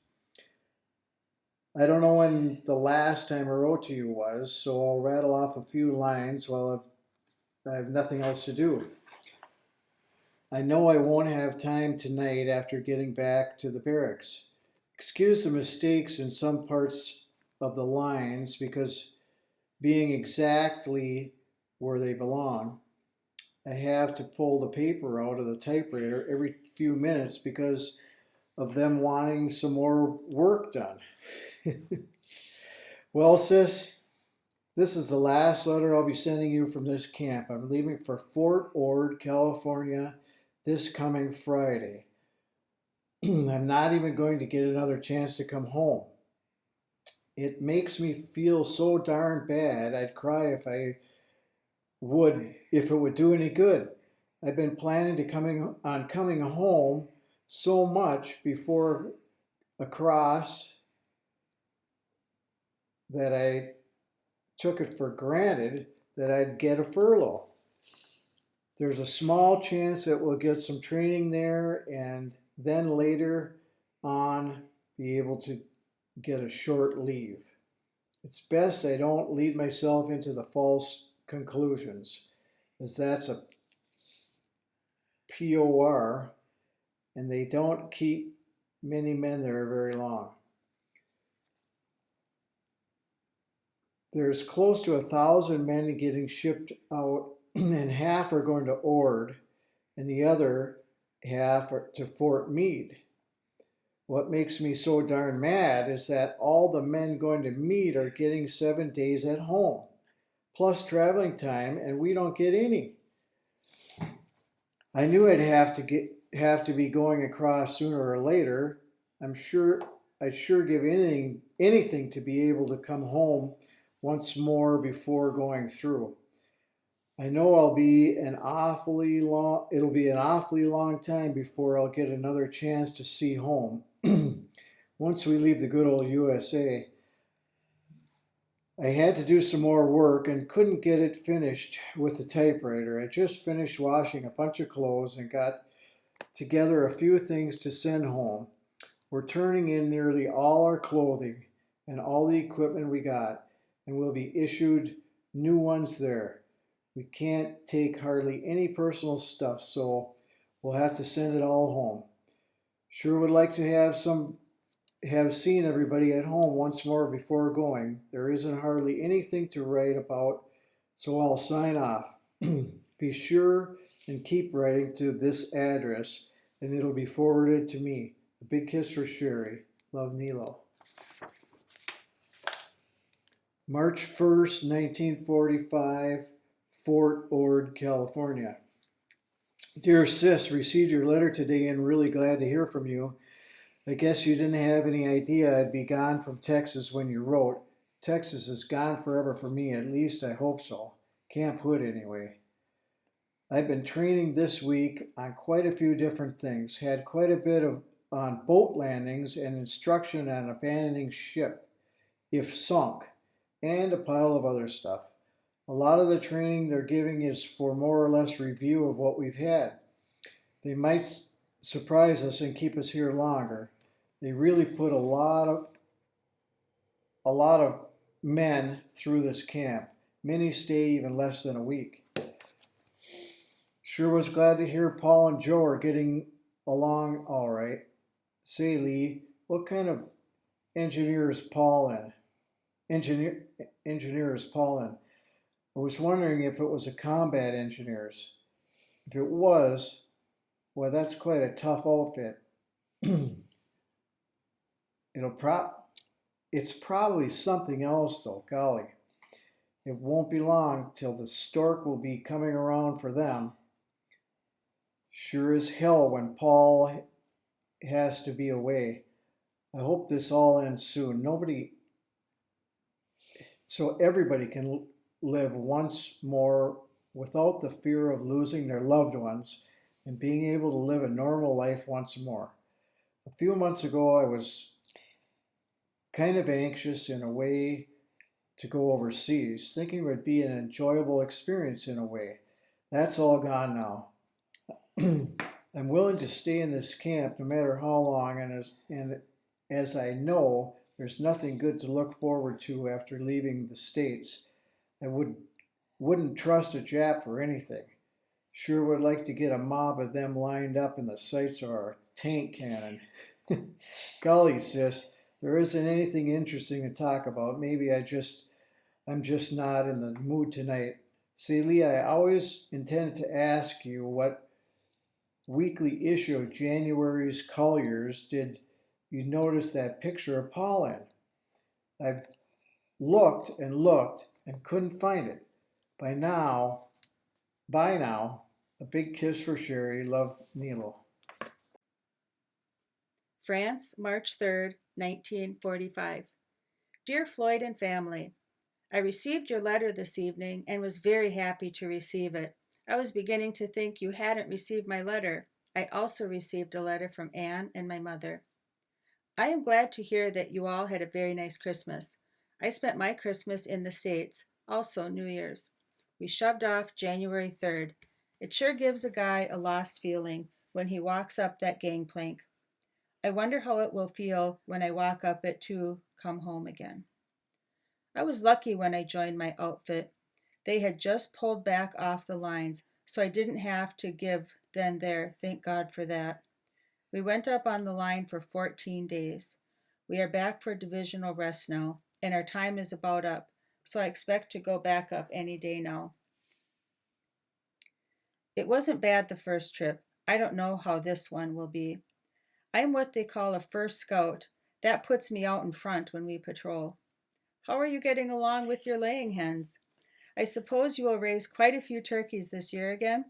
I don't know when the last time I wrote to you was, so I'll rattle off a few lines while I have nothing else to do. I know I won't have time tonight after getting back to the barracks. Excuse the mistakes in some parts of the lines because being exactly where they belong, I have to pull the paper out of the typewriter every few minutes because of them wanting some more work done. Well, sis, this is the last letter I'll be sending you from this camp. I'm leaving for Fort Ord, California this coming Friday. I'm not even going to get another chance to come home. It makes me feel so darn bad. I'd cry if it would do any good. I've been planning to coming home so much before across that I took it for granted that I'd get a furlough. There's a small chance that we'll get some training there and then later on be able to get a short leave. It's best I don't lead myself into the false conclusions, as that's a POR and they don't keep many men there very long. There's close to 1,000 men getting shipped out, and half are going to Ord, and the other half are to Fort Meade. What makes me so darn mad is that all the men going to Meade are getting 7 days at home, plus traveling time, and we don't get any. I knew I'd have to be going across sooner or later. I'd sure give anything to be able to come home once more before going through. I know it'll be an awfully long time before I'll get another chance to see home. Once we leave the good old USA. I had to do some more work and couldn't get it finished with the typewriter. I just finished washing a bunch of clothes and got together a few things to send home. We're turning in nearly all our clothing and all the equipment we got, and we'll be issued new ones there. We can't take hardly any personal stuff, so we'll have to send it all home. Sure would like to have seen everybody at home once more before going. There isn't hardly anything to write about, so I'll sign off. Be sure and keep writing to this address, and it'll be forwarded to me. A big kiss for Sherry. Love, Niilo. March 1st, 1945, Fort Ord, California. Dear Sis, received your letter today and really glad to hear from you. I guess you didn't have any idea I'd be gone from Texas when you wrote. Texas is gone forever for me, at least I hope so. Camp Hood anyway. I've been training this week on quite a few different things. Had quite a bit on boat landings and instruction on abandoning ship, if sunk, and a pile of other stuff. A lot of the training they're giving is for more or less review of what we've had. They might surprise us and keep us here longer. They really put a lot of men through this camp. Many stay even less than a week. Sure was glad to hear Paul and Joe are getting along all right. Say, Lee, what kind of engineer is Paul in? Engineer is Paul in? I was wondering if it was a combat engineers. If it was, well, that's quite a tough outfit. It's probably something else though, golly. It won't be long till the stork will be coming around for them. Sure as hell when Paul has to be away. I hope this all ends soon. so everybody can live once more without the fear of losing their loved ones and being able to live a normal life once more. A few months ago, I was kind of anxious in a way to go overseas, thinking it would be an enjoyable experience in a way. That's all gone now. I'm willing to stay in this camp no matter how long, and as I know there's nothing good to look forward to after leaving the States, I wouldn't trust a Jap for anything. Sure would like to get a mob of them lined up in the sights of our tank cannon. Golly, sis, there isn't anything interesting to talk about. Maybe I'm just not in the mood tonight. Say, Lee, I always intended to ask you what weekly issue of January's Collier's did you notice that picture of Paul in? I've looked and couldn't find it. By now, a big kiss for Sherry. Love, Niilo. France, March 3rd, 1945. Dear Floyd and family, I received your letter this evening and was very happy to receive it. I was beginning to think you hadn't received my letter. I also received a letter from Anne and my mother. I am glad to hear that you all had a very nice Christmas. I spent my Christmas in the States, also New Year's. We shoved off January 3rd. It sure gives a guy a lost feeling when he walks up that gangplank. I wonder how it will feel when I walk up it to come home again. I was lucky when I joined my outfit. They had just pulled back off the lines, so I didn't have to give then there, thank God for that. We went up on the line for 14 days. We are back for divisional rest now, and our time is about up, so I expect to go back up any day now. It wasn't bad the first trip. I don't know how this one will be. I'm what they call a first scout. That puts me out in front when we patrol. How are you getting along with your laying hens? I suppose you will raise quite a few turkeys this year again?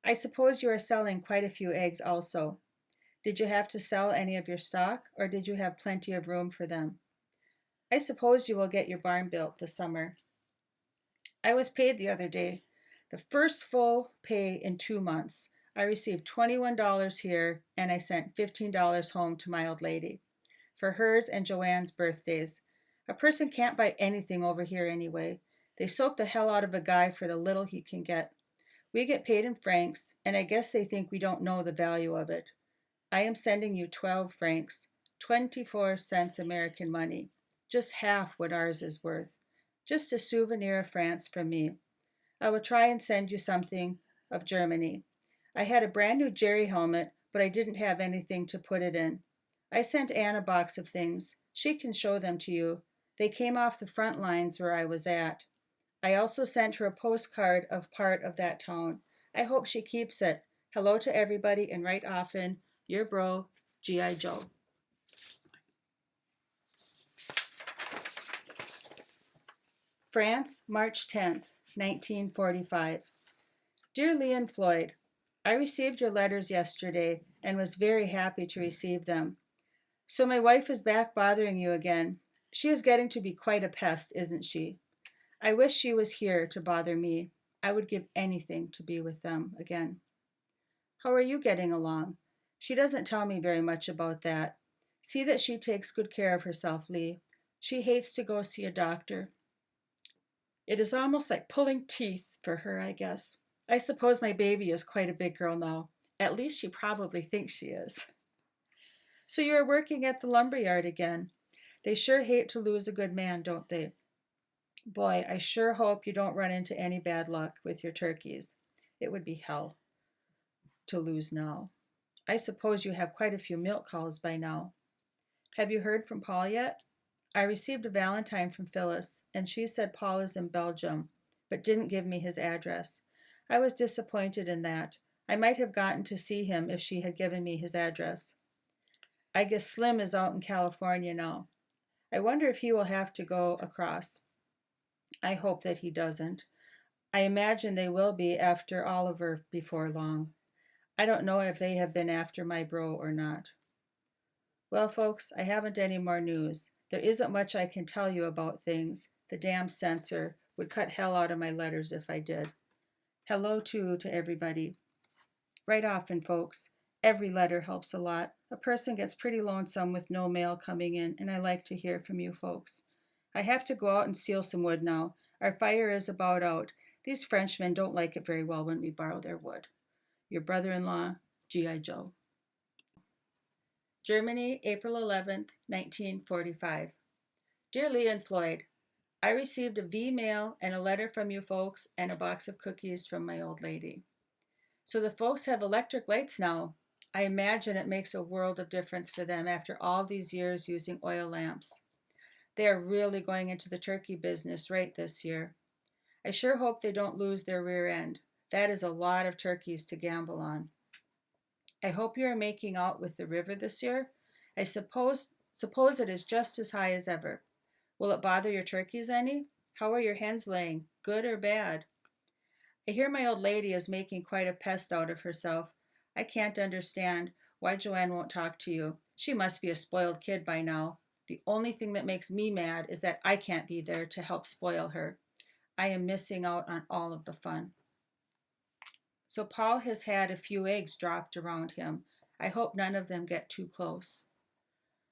I suppose you are selling quite a few eggs also. Did you have to sell any of your stock, or did you have plenty of room for them? I suppose you will get your barn built this summer. I was paid the other day. The first full pay in 2 months. I received $21 here, and I sent $15 home to my old lady for hers and Joanne's birthdays. A person can't buy anything over here anyway. They soak the hell out of a guy for the little he can get. We get paid in francs, and I guess they think we don't know the value of it. I am sending you 12 francs, 24 cents American money, just half what ours is worth. Just a souvenir of France from me. I will try and send you something of Germany. I had a brand new Jerry helmet, but I didn't have anything to put it in. I sent Anne a box of things. She can show them to you. They came off the front lines where I was at. I also sent her a postcard of part of that town. I hope she keeps it. Hello to everybody and write often. Your bro, G.I. Joe. France, March 10th, 1945. Dear Lee and Floyd, I received your letters yesterday and was very happy to receive them. So my wife is back bothering you again. She is getting to be quite a pest, isn't she? I wish she was here to bother me. I would give anything to be with them again. How are you getting along? She doesn't tell me very much about that. See that she takes good care of herself, Lee. She hates to go see a doctor. It is almost like pulling teeth for her, I guess. I suppose my baby is quite a big girl now. At least she probably thinks she is. So you are working at the lumberyard again. They sure hate to lose a good man, don't they? Boy, I sure hope you don't run into any bad luck with your turkeys. It would be hell to lose now. I suppose you have quite a few milk cows by now. Have you heard from Paul yet? I received a valentine from Phyllis, and she said Paul is in Belgium, but didn't give me his address. I was disappointed in that. I might have gotten to see him if she had given me his address. I guess Slim is out in California now. I wonder if he will have to go across. I hope that he doesn't. I imagine they will be after Oliver before long. I don't know if they have been after my bro or not. Well, folks, I haven't any more news. There isn't much I can tell you about things. The damn censor would cut hell out of my letters if I did. Hello, too, to everybody. Write often, folks. Every letter helps a lot. A person gets pretty lonesome with no mail coming in, and I like to hear from you folks. I have to go out and steal some wood now. Our fire is about out. These Frenchmen don't like it very well when we borrow their wood. Your brother-in-law, G.I. Joe. Germany, April 11th, 1945. Dear Lee and Floyd, I received a V-mail and a letter from you folks and a box of cookies from my old lady. So the folks have electric lights now. I imagine it makes a world of difference for them after all these years using oil lamps. They are really going into the turkey business right this year. I sure hope they don't lose their rear end. That is a lot of turkeys to gamble on. I hope you are making out with the river this year. I suppose it is just as high as ever. Will it bother your turkeys any? How are your hens laying, good or bad? I hear my old lady is making quite a pest out of herself. I can't understand why Joanne won't talk to you. She must be a spoiled kid by now. The only thing that makes me mad is that I can't be there to help spoil her. I am missing out on all of the fun. So Paul has had a few eggs dropped around him. I hope none of them get too close.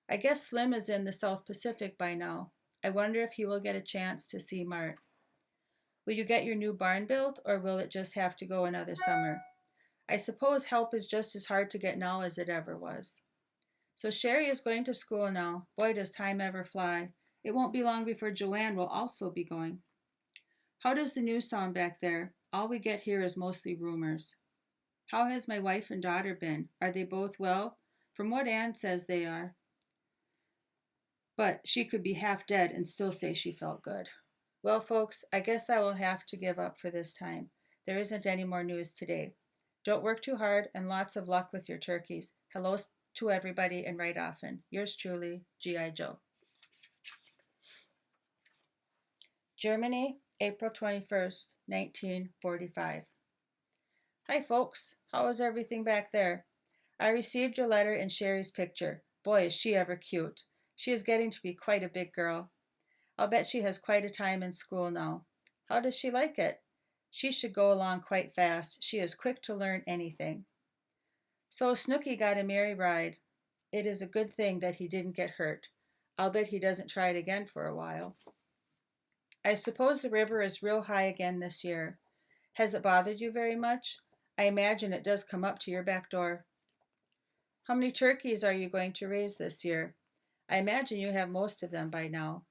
I guess Slim is in the South Pacific by now. I wonder if he will get a chance to see Mart. Will you get your new barn built, or will it just have to go another summer? I suppose help is just as hard to get now as it ever was. So Sherry is going to school now. Boy, does time ever fly. It won't be long before Joanne will also be going. How does the news sound back there? All we get here is mostly rumors. How has my wife and daughter been? Are they both well? From what Anne says they are. But she could be half dead and still say she felt good. Well, folks, I guess I will have to give up for this time. There isn't any more news today. Don't work too hard, and lots of luck with your turkeys. Hello to everybody, and write often. Yours truly, G.I. Joe. Germany, April 21st, 1945. Hi, folks. How is everything back there? I received your letter and Sherry's picture. Boy, is she ever cute. She is getting to be quite a big girl. I'll bet she has quite a time in school now. How does she like it? She should go along quite fast. She is quick to learn anything. So Snooky got a merry ride. It is a good thing that he didn't get hurt. I'll bet he doesn't try it again for a while. I suppose the river is real high again this year. Has it bothered you very much? I imagine it does come up to your back door. How many turkeys are you going to raise this year? I imagine you have most of them by now.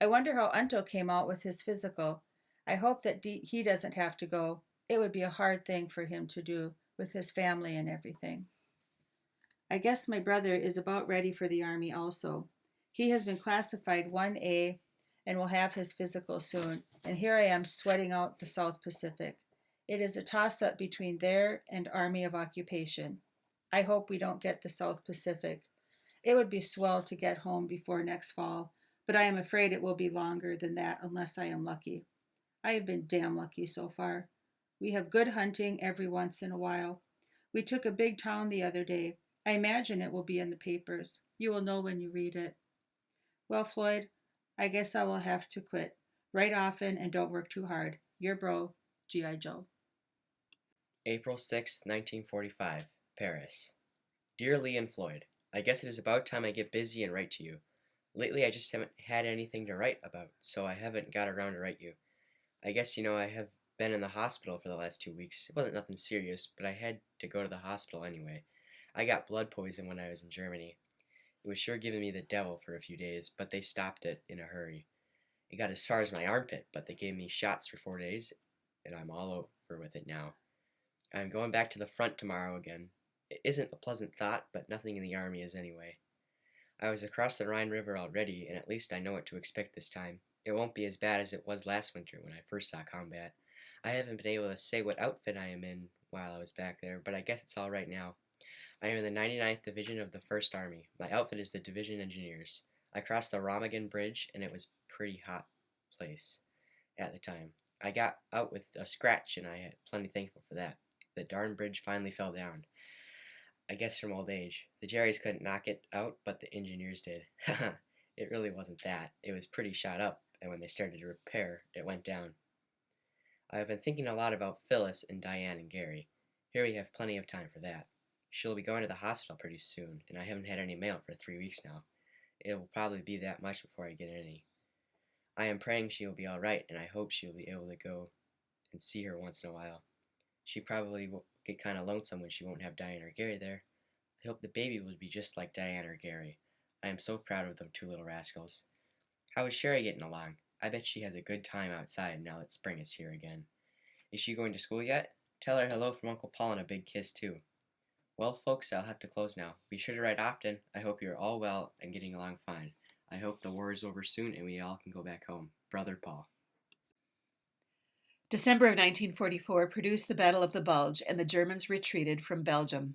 I wonder how Unto came out with his physical. I hope that he doesn't have to go. It would be a hard thing for him to do with his family and everything. I guess my brother is about ready for the Army also. He has been classified 1A and will have his physical soon. And here I am sweating out the South Pacific. It is a toss-up between there and Army of Occupation. I hope we don't get the South Pacific. It would be swell to get home before next fall, but I am afraid it will be longer than that unless I am lucky. I have been damn lucky so far. We have good hunting every once in a while. We took a big town the other day. I imagine it will be in the papers. You will know when you read it. Well, Floyd, I guess I will have to quit. Write often and don't work too hard. Your bro, G.I. Joe. April 6, 1945, Paris. Dear Lee and Floyd, I guess it is about time I get busy and write to you. Lately I just haven't had anything to write about, so I haven't got around to write you. I guess you know I have been in the hospital for the last 2 weeks. It wasn't nothing serious, but I had to go to the hospital anyway. I got blood poison when I was in Germany. It was sure giving me the devil for a few days, but they stopped it in a hurry. It got as far as my armpit, but they gave me shots for 4 days, and I'm all over with it now. I'm going back to the front tomorrow again. It isn't a pleasant thought, but nothing in the army is anyway. I was across the Rhine River already, and at least I know what to expect this time. It won't be as bad as it was last winter when I first saw combat. I haven't been able to say what outfit I am in while I was back there, but I guess it's all right now. I am in the 99th Division of the 1st Army. My outfit is the Division Engineers. I crossed the Ramagen Bridge, and it was a pretty hot place at the time. I got out with a scratch, and I am plenty thankful for that. The darn bridge finally fell down. I guess from old age. The Jerrys couldn't knock it out, but the engineers did. It really wasn't that. It was pretty shot up, and when they started to repair, it went down. I have been thinking a lot about Phyllis and Diane and Gary. Here we have plenty of time for that. She'll be going to the hospital pretty soon, and I haven't had any mail for 3 weeks now. It will probably be that much before I get any. I am praying she will be all right, and I hope she will be able to go and see her once in a while. She probably will get kind of lonesome when she won't have Diane or Gary there. I hope the baby will be just like Diane or Gary. I am so proud of them two little rascals. How is Sherry getting along? I bet she has a good time outside now that spring is here again. Is she going to school yet? Tell her hello from Uncle Paul and a big kiss too. Well, folks, I'll have to close now. Be sure to write often. I hope you're all well and getting along fine. I hope the war is over soon and we all can go back home. Brother Paul. December of 1944 produced the Battle of the Bulge, and the Germans retreated from Belgium.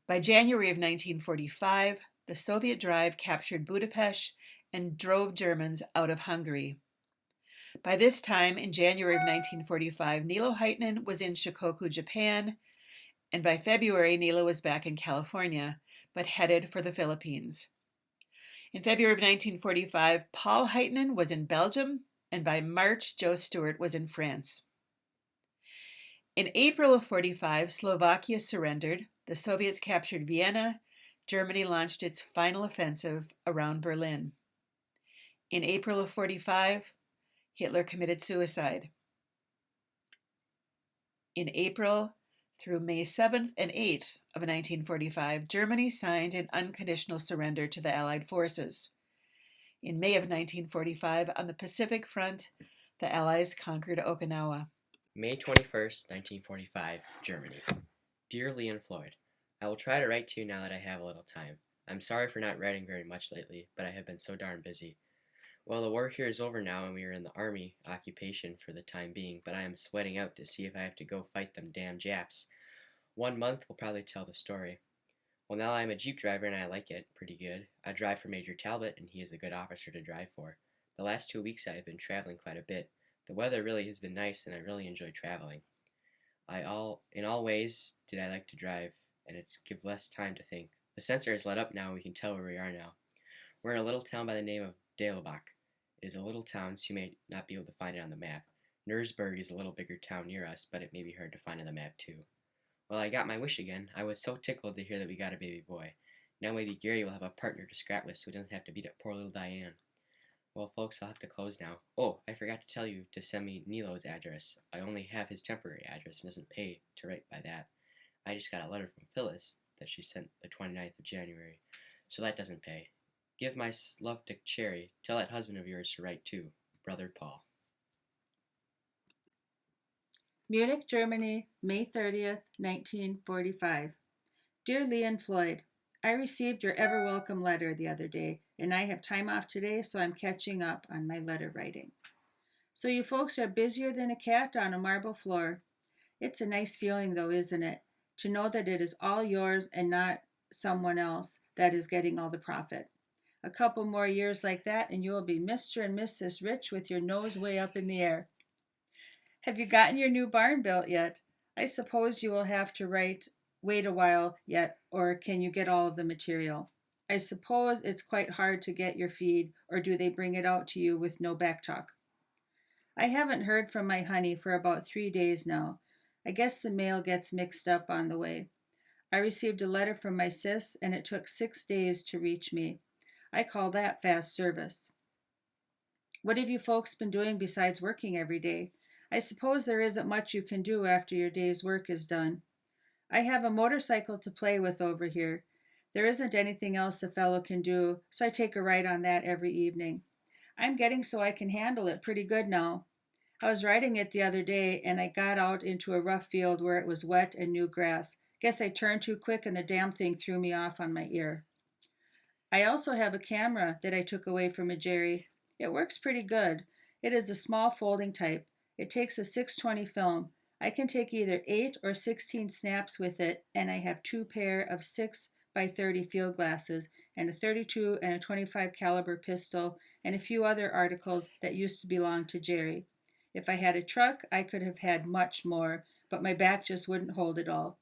By January of 1945, the Soviet drive captured Budapest and drove Germans out of Hungary. By this time, in January of 1945, Niilo Hyytinen was in Shikoku, Japan, and by February, Niilo was back in California, but headed for the Philippines. In February of 1945, Paul Hyytinen was in Belgium, and by March, Joe Stuard was in France. In April of 45, Slovakia surrendered, the Soviets captured Vienna, Germany launched its final offensive around Berlin. In April of 45, Hitler committed suicide. In April through May 7th and 8th of 1945, Germany signed an unconditional surrender to the Allied forces. In May of 1945, on the Pacific Front, the Allies conquered Okinawa. May 21st, 1945, Germany. Dear Lee and Floyd, I will try to write to you now that I have a little time. I'm sorry for not writing very much lately, but I have been so darn busy. Well, the war here is over now and we are in the army occupation for the time being, but I am sweating out to see if I have to go fight them damn Japs. 1 month will probably tell the story. Well, now I'm a Jeep driver and I like it pretty good. I drive for Major Talbot and he is a good officer to drive for. The last 2 weeks I have been traveling quite a bit. The weather really has been nice and I really enjoy traveling. In all ways did I like to drive, and it's give less time to think. The sensor is lit up now and we can tell where we are now. We're in a little town by the name of Dalebach. It is a little town, so you may not be able to find it on the map. Nursburg is a little bigger town near us, but it may be hard to find on the map too. Well, I got my wish again. I was so tickled to hear that we got a baby boy. Now maybe Gary will have a partner to scrap with so he doesn't have to beat up poor little Diane. Well, folks, I'll have to close now. Oh, I forgot to tell you to send me Niilo's address. I only have his temporary address and doesn't pay to write by that. I just got a letter from Phyllis that she sent the 29th of January, so that doesn't pay. Give my love to Cherry. Tell that husband of yours to write too. Brother Paul. Munich, Germany, May 30th, 1945. Dear Lee and Floyd, I received your ever welcome letter the other day, and I have time off today, so I'm catching up on my letter writing. So you folks are busier than a cat on a marble floor. It's a nice feeling, though, isn't it, to know that it is all yours and not someone else that is getting all the profit. A couple more years like that, and you will be Mr. and Mrs. Rich with your nose way up in the air. Have you gotten your new barn built yet? I suppose you will have to wait a while yet, or can you get all of the material? I suppose it's quite hard to get your feed, or do they bring it out to you with no back talk? I haven't heard from my honey for about 3 days now. I guess the mail gets mixed up on the way. I received a letter from my sis, and it took 6 days to reach me. I call that fast service. What have you folks been doing besides working every day? I suppose there isn't much you can do after your day's work is done. I have a motorcycle to play with over here. There isn't anything else a fellow can do, so I take a ride on that every evening. I'm getting so I can handle it pretty good now. I was riding it the other day, and I got out into a rough field where it was wet and new grass. Guess I turned too quick and the damn thing threw me off on my ear. I also have a camera that I took away from a Jerry. It works pretty good. It is a small folding type. It takes a 620 film. I can take either 8 or 16 snaps with it, and I have 2 pair of 6x30 field glasses and a 32 and a 25 caliber pistol and a few other articles that used to belong to Jerry. If I had a truck, I could have had much more, but my back just wouldn't hold it all.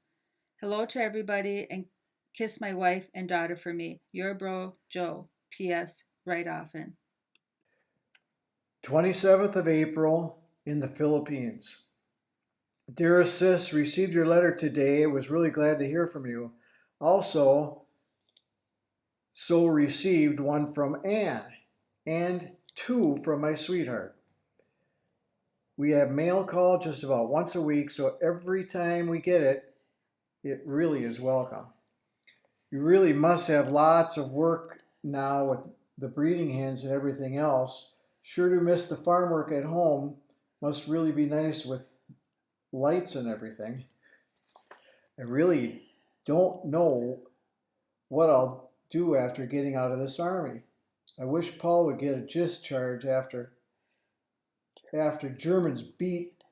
Hello to everybody, and kiss my wife and daughter for me. Your bro, Joe. P.S. Write often. 27th of April in the Philippines. Dearest sis, received your letter today. Was really glad to hear from you. Also, so received one from Anne and two from my sweetheart. We have mail call just about once a week, so every time we get it, it really is welcome. You really must have lots of work now with the breeding hens and everything else. Sure do miss the farm work at home. Must really be nice with lights and everything. I really don't know what I'll do after getting out of this army. I wish Paul would get a discharge after Germans beat.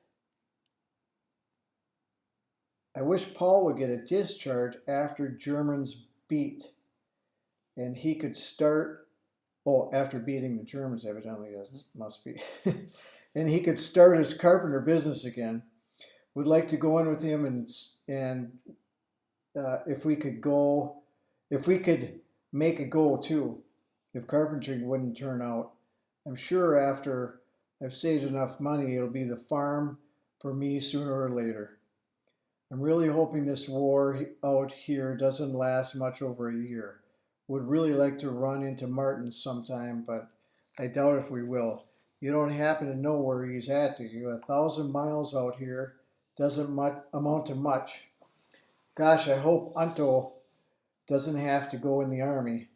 I wish Paul would get a discharge after Germans beat, and he could start. Oh, after beating the Germans, evidently, this must be. And he could start his carpenter business again. Would like to go in with him and if we could make a go too, if carpentry wouldn't turn out. I'm sure after I've saved enough money, it'll be the farm for me sooner or later. I'm really hoping this war out here doesn't last much over a year. Would really like to run into Martin sometime, but I doubt if we will. You don't happen to know where he's at, do you? 1,000 miles out here doesn't amount to much. Gosh, I hope Unto doesn't have to go in the army.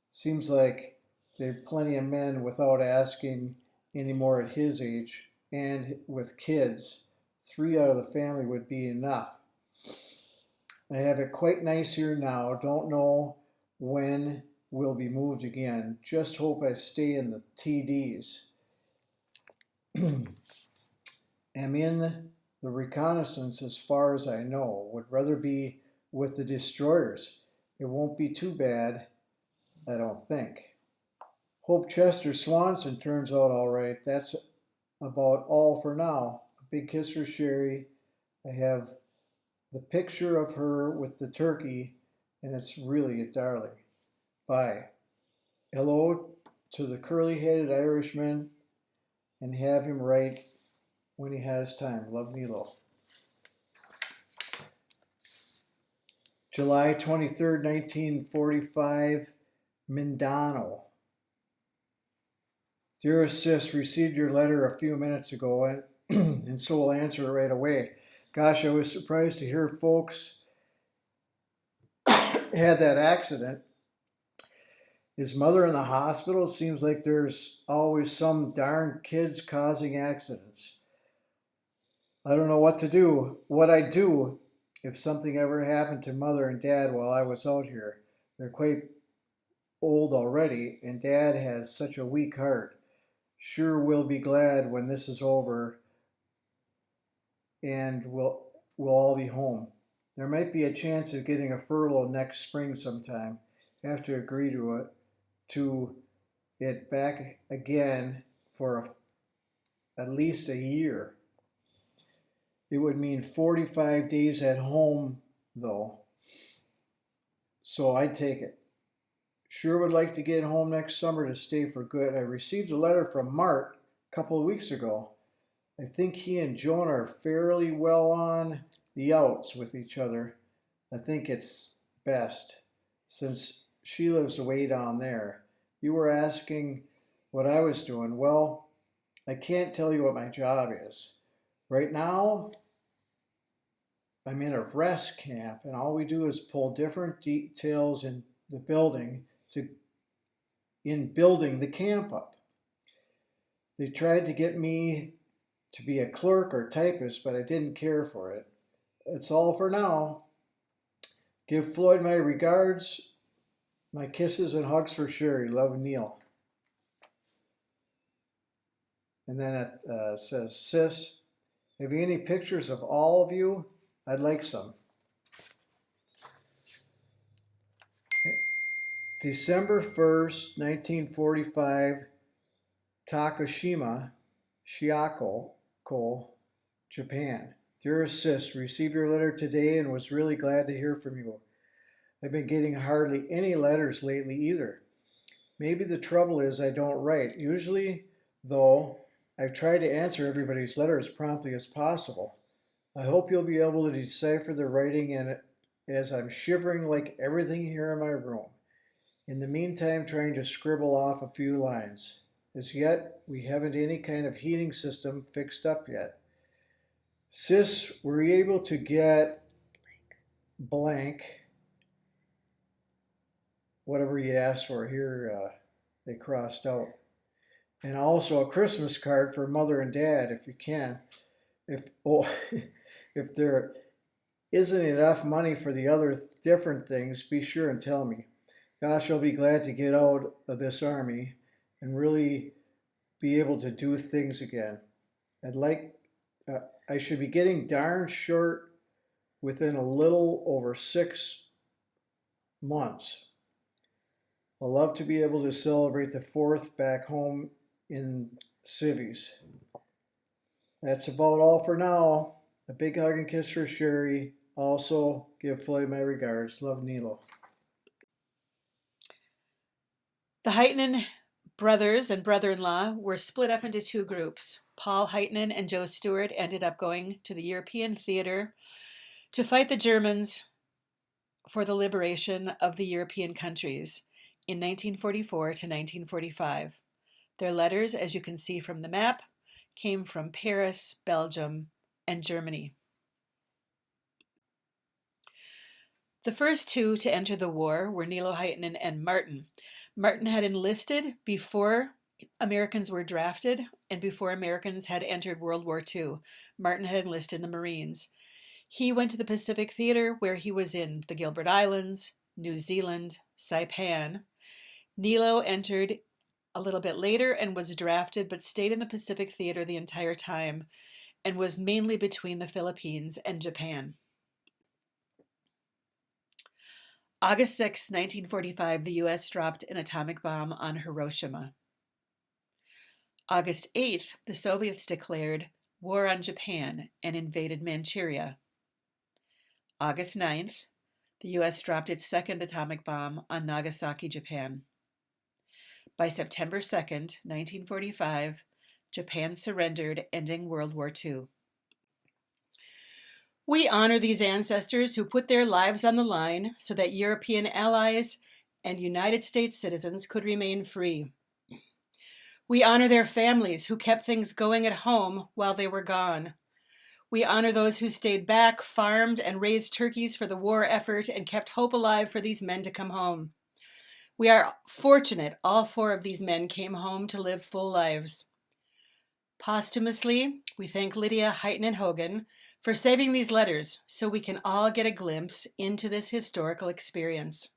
Seems like there are plenty of men without asking any more at his age, and with kids. 3 out of the family would be enough. I have it quite nice here now. Don't know when we'll be moved again. Just hope I stay in the TDs. Am in the reconnaissance as far as I know. Would rather be with the destroyers. It won't be too bad, I don't think. Hope Chester Swanson turns out all right. That's about all for now. A big kiss for Sherry. I have the picture of her with the turkey, and it's really a darling. Bye. Hello to the curly-headed Irishman, and have him write when he has time. Love, Niilo. July 23rd, 1945, Mindanao. Dearest sis, received your letter a few minutes ago, and so I'll answer it right away. Gosh, I was surprised to hear folks had that accident. His mother in the hospital. Seems like there's always some darn kids causing accidents. I don't know what to do. What I'd do if something ever happened to Mother and Dad while I was out here. They're quite old already, and Dad has such a weak heart. Sure will be glad when this is over and we'll all be home. There might be a chance of getting a furlough next spring sometime. I have to agree to it back again for at least a year. It would mean 45 days at home, though. So I'd take it. Sure would like to get home next summer to stay for good. I received a letter from Mart a couple of weeks ago. I think he and Joan are fairly well on the outs with each other. I think it's best, since she lives way down there. You were asking what I was doing. Well, I can't tell you what my job is. Right now, I'm in a rest camp, and all we do is pull different details in the building in building the camp up. They tried to get me to be a clerk or typist, but I didn't care for it. That's all for now. Give Floyd my regards, my kisses and hugs for Sherry. Love, Neil. And then it says, Sis, have you any pictures of all of you? I'd like some. December 1st, 1945, Takashima, Shiako, Japan. Dearest sis, received your letter today and was really glad to hear from you. I've been getting hardly any letters lately either. Maybe the trouble is I don't write. Usually though. I've tried to answer everybody's letter as promptly as possible. I hope you'll be able to decipher the writing in it as I'm shivering like everything here in my room. In the meantime, trying to scribble off a few lines. As yet, we haven't any kind of heating system fixed up yet. Sis, were you able to get blank, whatever you asked for here, they crossed out. And also a Christmas card for mother and dad if you can. If there isn't enough money for the other different things, be sure and tell me. Gosh, I'll be glad to get out of this army and really be able to do things again. I should be getting darn short within a little over 6 months. I'll love to be able to celebrate the 4th back home in civvies. That's about all for now. A big hug and kiss for Sherry. Also, give Floyd my regards. Love, Niilo. The Hyytinen brothers and brother-in-law were split up into 2 groups. Paul Hyytinen and Joe Stuard ended up going to the European theater to fight the Germans for the liberation of the European countries in 1944 to 1945. Their letters, as you can see from the map, came from Paris, Belgium, and Germany. The first 2 to enter the war were Niilo Hyytinen and Martin. Martin had enlisted before Americans were drafted and before Americans had entered World War II. Martin had enlisted in the Marines. He went to the Pacific Theater where he was in the Gilbert Islands, New Zealand, Saipan. Niilo entered a little bit later and was drafted but stayed in the Pacific Theater the entire time and was mainly between the Philippines and Japan. August 6, 1945, the U.S. dropped an atomic bomb on Hiroshima. August 8th, the Soviets declared war on Japan and invaded Manchuria. August 9th, the U.S. dropped its second atomic bomb on Nagasaki, Japan. By September 2nd, 1945, Japan surrendered, ending World War II. We honor these ancestors who put their lives on the line so that European allies and United States citizens could remain free. We honor their families who kept things going at home while they were gone. We honor those who stayed back, farmed, and raised turkeys for the war effort and kept hope alive for these men to come home. We are fortunate all 4 of these men came home to live full lives. Posthumously, we thank Lydia Hogan for saving these letters so we can all get a glimpse into this historical experience.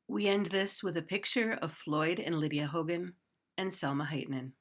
We end this with a picture of Floyd and Lydia Hogan and Selma Hyytinen.